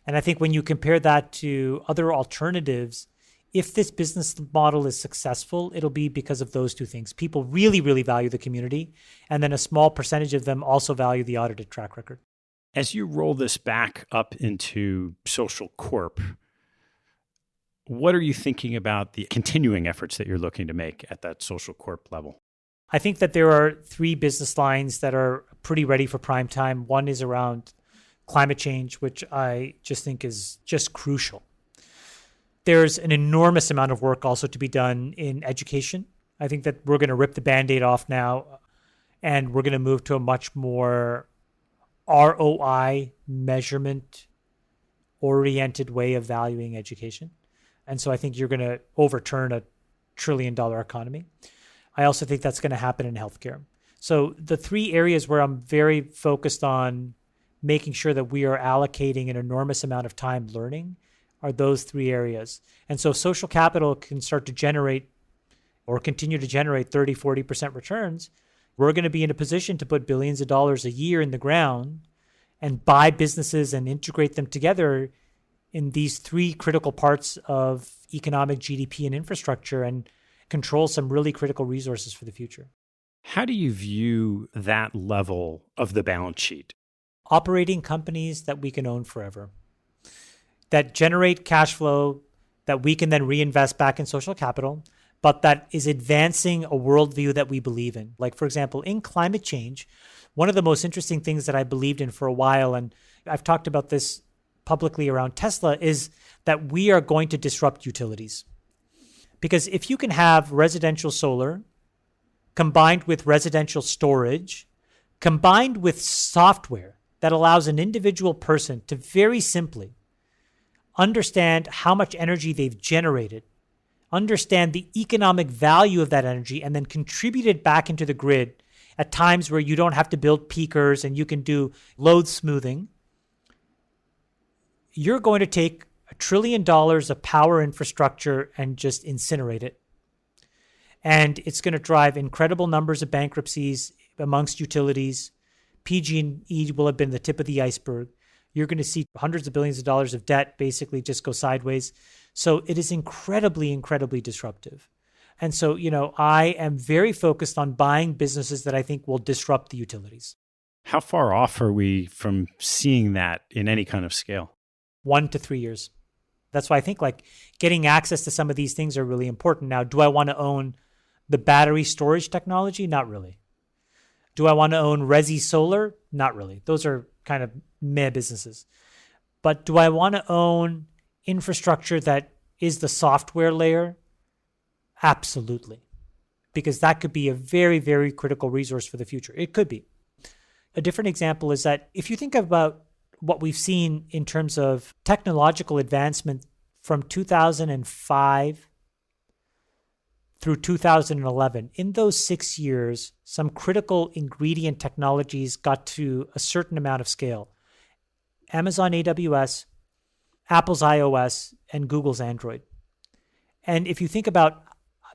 And I think when you compare that to other alternatives, if this business model is successful, it'll be because of those two things. People really, really value the community, and then a small percentage of them also value the audited track record. As you roll this back up into Social Corp, what are you thinking about the continuing efforts that you're looking to make at that Social Corp level? I think that there are 3 business lines that are pretty ready for prime time. One is around climate change, which I just think is just crucial. There's an enormous amount of work also to be done in education. I think that we're going to rip the Band-Aid off now, and we're going to move to a much more ROI measurement-oriented way of valuing education. And so I think you're going to overturn a $1 trillion economy. I also think that's going to happen in healthcare. So the 3 areas where I'm very focused on making sure that we are allocating an enormous amount of time learning are those 3 areas. And so social capital can start to generate or continue to generate 30, 40% returns. We're going to be in a position to put billions of dollars a year in the ground and buy businesses and integrate them together in these 3 critical parts of economic GDP and infrastructure and control some really critical resources for the future. How do you view that level of the balance sheet? Operating companies that we can own forever, that generate cash flow that we can then reinvest back in social capital, but that is advancing a worldview that we believe in. Like, for example, in climate change, one of the most interesting things that I believed in for a while, and I've talked about this publicly around Tesla, is that we are going to disrupt utilities. Because if you can have residential solar combined with residential storage, combined with software that allows an individual person to very simply understand how much energy they've generated, understand the economic value of that energy, and then contribute it back into the grid at times where you don't have to build peakers and you can do load smoothing, you're going to take $1 trillion of power infrastructure and just incinerate it. And it's going to drive incredible numbers of bankruptcies amongst utilities. PG&E will have been the tip of the iceberg. You're going to see hundreds of billions of dollars of debt basically just go sideways. So it is incredibly, incredibly disruptive. And so, I am very focused on buying businesses that I think will disrupt the utilities. How far off are we from seeing that in any kind of scale? 1 to 3 years. That's why I think getting access to some of these things are really important. Now, do I want to own the battery storage technology? Not really. Do I want to own resi solar? Not really. Those are kind of meh businesses. But do I want to own infrastructure that is the software layer? Absolutely. because that could be a very, very critical resource for the future. It could be. A different example is that if you think about what we've seen in terms of technological advancement from 2005 through 2011, in those 6 years, some critical ingredient technologies got to a certain amount of scale. Amazon AWS, Apple's iOS, and Google's Android. And if you think about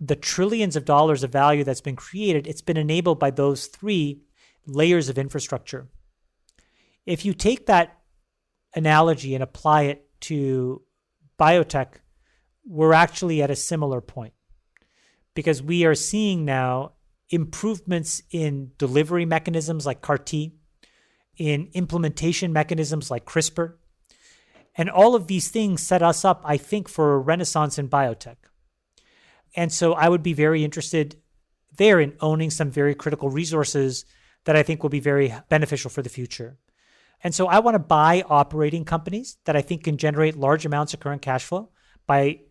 the trillions of dollars of value that's been created, it's been enabled by those 3 layers of infrastructure. If you take that analogy and apply it to biotech, we're actually at a similar point because we are seeing now improvements in delivery mechanisms like CAR-T, in implementation mechanisms like CRISPR. And all of these things set us up, I think, for a renaissance in biotech. And so I would be very interested there in owning some very critical resources that I think will be very beneficial for the future. And so I want to buy operating companies that I think can generate large amounts of current cash flow by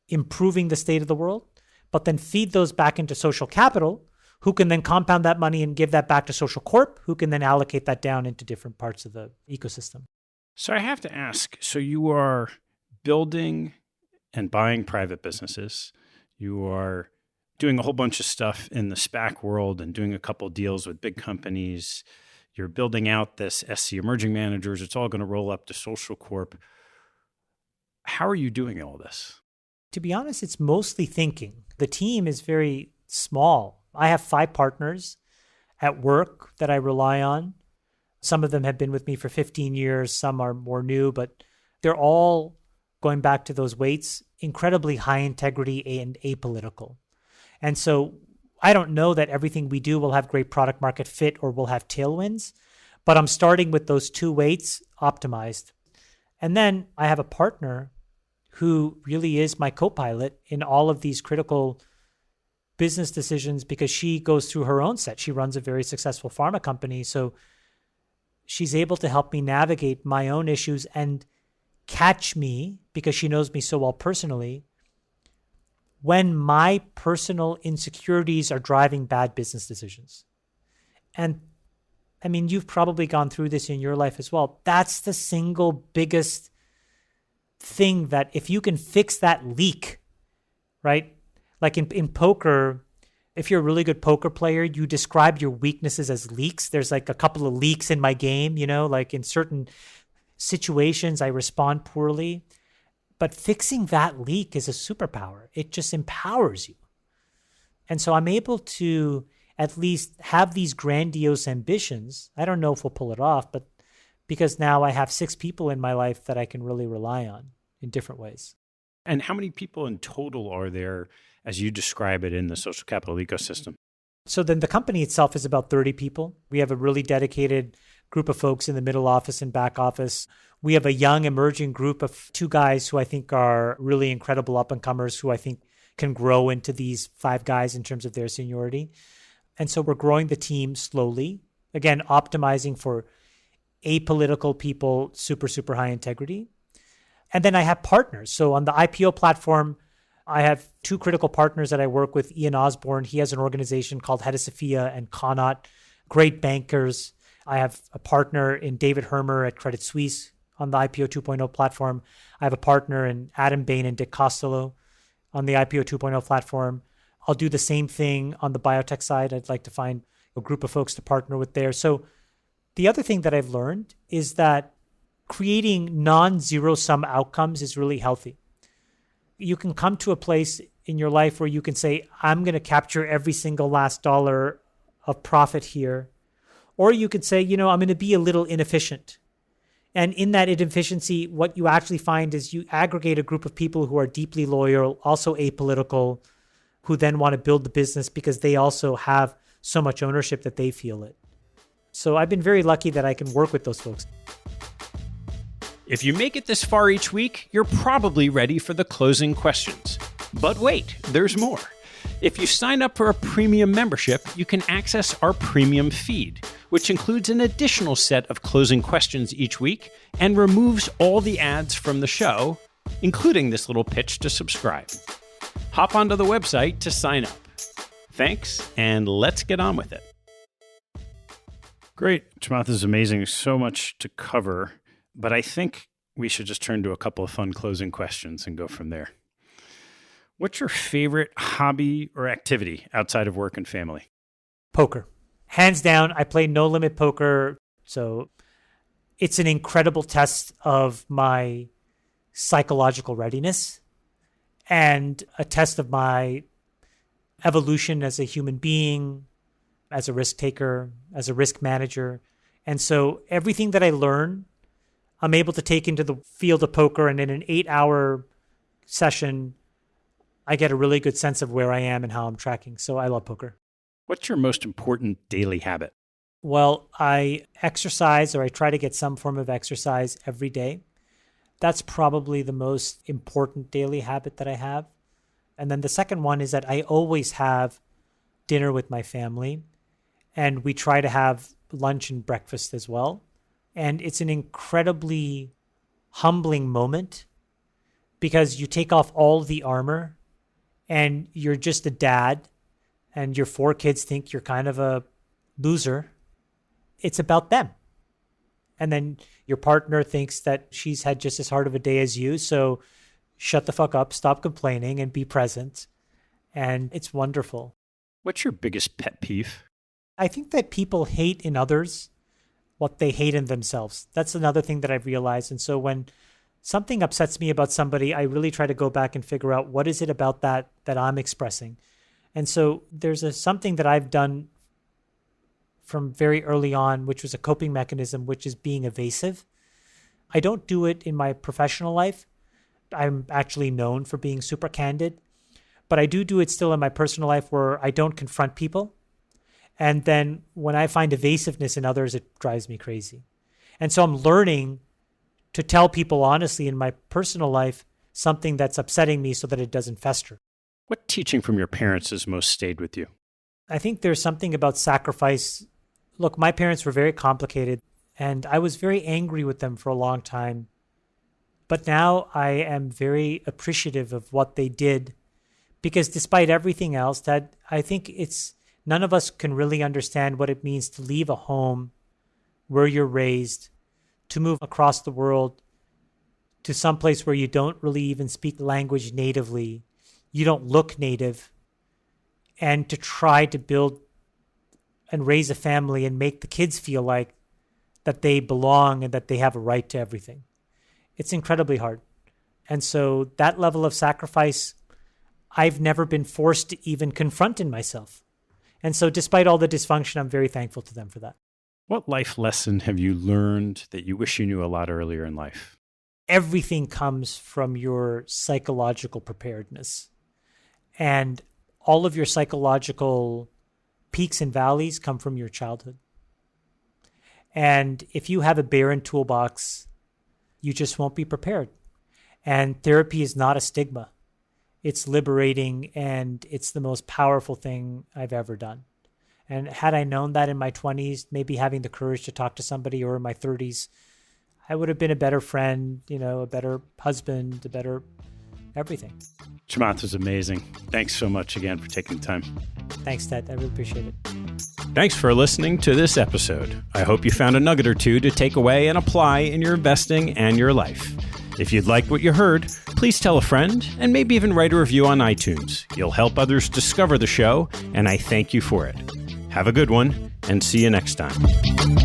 improving the state of the world, but then feed those back into social capital, who can then compound that money and give that back to social corp, who can then allocate that down into different parts of the ecosystem. So I have to ask, so you are building and buying private businesses. You are doing a whole bunch of stuff in the SPAC world and doing a couple of deals with big companies. You're building out this SC Emerging Managers. It's all going to roll up to Social Corp. How are you doing all this? To be honest, it's mostly thinking. The team is very small. I have 5 partners at work that I rely on. Some of them have been with me for 15 years. Some are more new, but they're all, going back to those weights, incredibly high integrity and apolitical. And so I don't know that everything we do will have great product market fit or will have tailwinds, but I'm starting with those 2 weights optimized. And then I have a partner who really is my co-pilot in all of these critical business decisions because she goes through her own set. She runs a very successful pharma company. So she's able to help me navigate my own issues and catch me, because she knows me so well personally, when my personal insecurities are driving bad business decisions. And I mean, you've probably gone through this in your life as well. That's the single biggest thing that if you can fix that leak, right? Like in poker, if you're a really good poker player, you describe your weaknesses as leaks. There's like a couple of leaks in my game, like in certain situations I respond poorly. But fixing that leak is a superpower. It just empowers you. And so I'm able to at least have these grandiose ambitions. I don't know if we'll pull it off, but because now I have 6 people in my life that I can really rely on in different ways. And how many people in total are there, as you describe it, in the social capital ecosystem? So then the company itself is about 30 people. We have a really dedicated group of folks in the middle office and back office. We have a young emerging group of 2 guys who I think are really incredible up-and-comers who I think can grow into these 5 guys in terms of their seniority. And so we're growing the team slowly, again, optimizing for apolitical people, super, super high integrity. And then I have partners. So on the IPO platform, I have 2 critical partners that I work with. Ian Osborne, he has an organization called Headwinds and Connaught, great bankers. I have a partner in David Hermer at Credit Suisse on the IPO 2.0 platform. I have a partner in Adam Bain and Dick Costello on the IPO 2.0 platform. I'll do the same thing on the biotech side. I'd like to find a group of folks to partner with there. So the other thing that I've learned is that creating non-zero sum outcomes is really healthy. You can come to a place in your life where you can say, I'm going to capture every single last dollar of profit here. Or you could say, I'm going to be a little inefficient. And in that inefficiency, what you actually find is you aggregate a group of people who are deeply loyal, also apolitical, who then want to build the business because they also have so much ownership that they feel it. So I've been very lucky that I can work with those folks. If you make it this far each week, you're probably ready for the closing questions. But wait, there's more. If you sign up for a premium membership, you can access our premium feed, which includes an additional set of closing questions each week and removes all the ads from the show, including this little pitch to subscribe. Hop onto the website to sign up. Thanks, and let's get on with it. Great. Chamath, this is amazing. So much to cover, but I think we should just turn to a couple of fun closing questions and go from there. What's your favorite hobby or activity outside of work and family? Poker. Hands down, I play no limit poker. So it's an incredible test of my psychological readiness and a test of my evolution as a human being, as a risk taker, as a risk manager. And so everything that I learn, I'm able to take into the field of poker, and in an 8-hour session, I get a really good sense of where I am and how I'm tracking. So I love poker. What's your most important daily habit? Well, I exercise, or I try to get some form of exercise every day. That's probably the most important daily habit that I have. And then the second one is that I always have dinner with my family, and we try to have lunch and breakfast as well. And it's an incredibly humbling moment because you take off all the armor and you're just a dad, and your 4 kids think you're kind of a loser. It's about them. And then your partner thinks that she's had just as hard of a day as you. So shut the fuck up, stop complaining, and be present. And it's wonderful. What's your biggest pet peeve? I think that people hate in others what they hate in themselves. That's another thing that I've realized. And so when something upsets me about somebody, I really try to go back and figure out what is it about that I'm expressing. And so there's something that I've done from very early on, which was a coping mechanism, which is being evasive. I don't do it in my professional life. I'm actually known for being super candid, but I do it still in my personal life where I don't confront people. And then when I find evasiveness in others, it drives me crazy. And so I'm learning to tell people honestly in my personal life something that's upsetting me so that it doesn't fester. What teaching from your parents has most stayed with you? I think there's something about sacrifice. Look, my parents were very complicated, and I was very angry with them for a long time. But now I am very appreciative of what they did, because despite everything else, that I think none of us can really understand what it means to leave a home where you're raised, to move across the world to some place where you don't really even speak language natively, you don't look native, and to try to build and raise a family and make the kids feel like that they belong and that they have a right to everything. It's incredibly hard. And so that level of sacrifice, I've never been forced to even confront in myself. And so despite all the dysfunction, I'm very thankful to them for that. What life lesson have you learned that you wish you knew a lot earlier in life? Everything comes from your psychological preparedness. And all of your psychological peaks and valleys come from your childhood. And if you have a barren toolbox, you just won't be prepared. And therapy is not a stigma. It's liberating, and it's the most powerful thing I've ever done. And had I known that in my 20s, maybe having the courage to talk to somebody, or in my 30s, I would have been a better friend, a better husband, a better everything. Chamath was amazing. Thanks so much again for taking the time. Thanks, Ted. I really appreciate it. Thanks for listening to this episode. I hope you found a nugget or two to take away and apply in your investing and your life. If you'd like what you heard, please tell a friend and maybe even write a review on iTunes. You'll help others discover the show, and I thank you for it. Have a good one, and see you next time.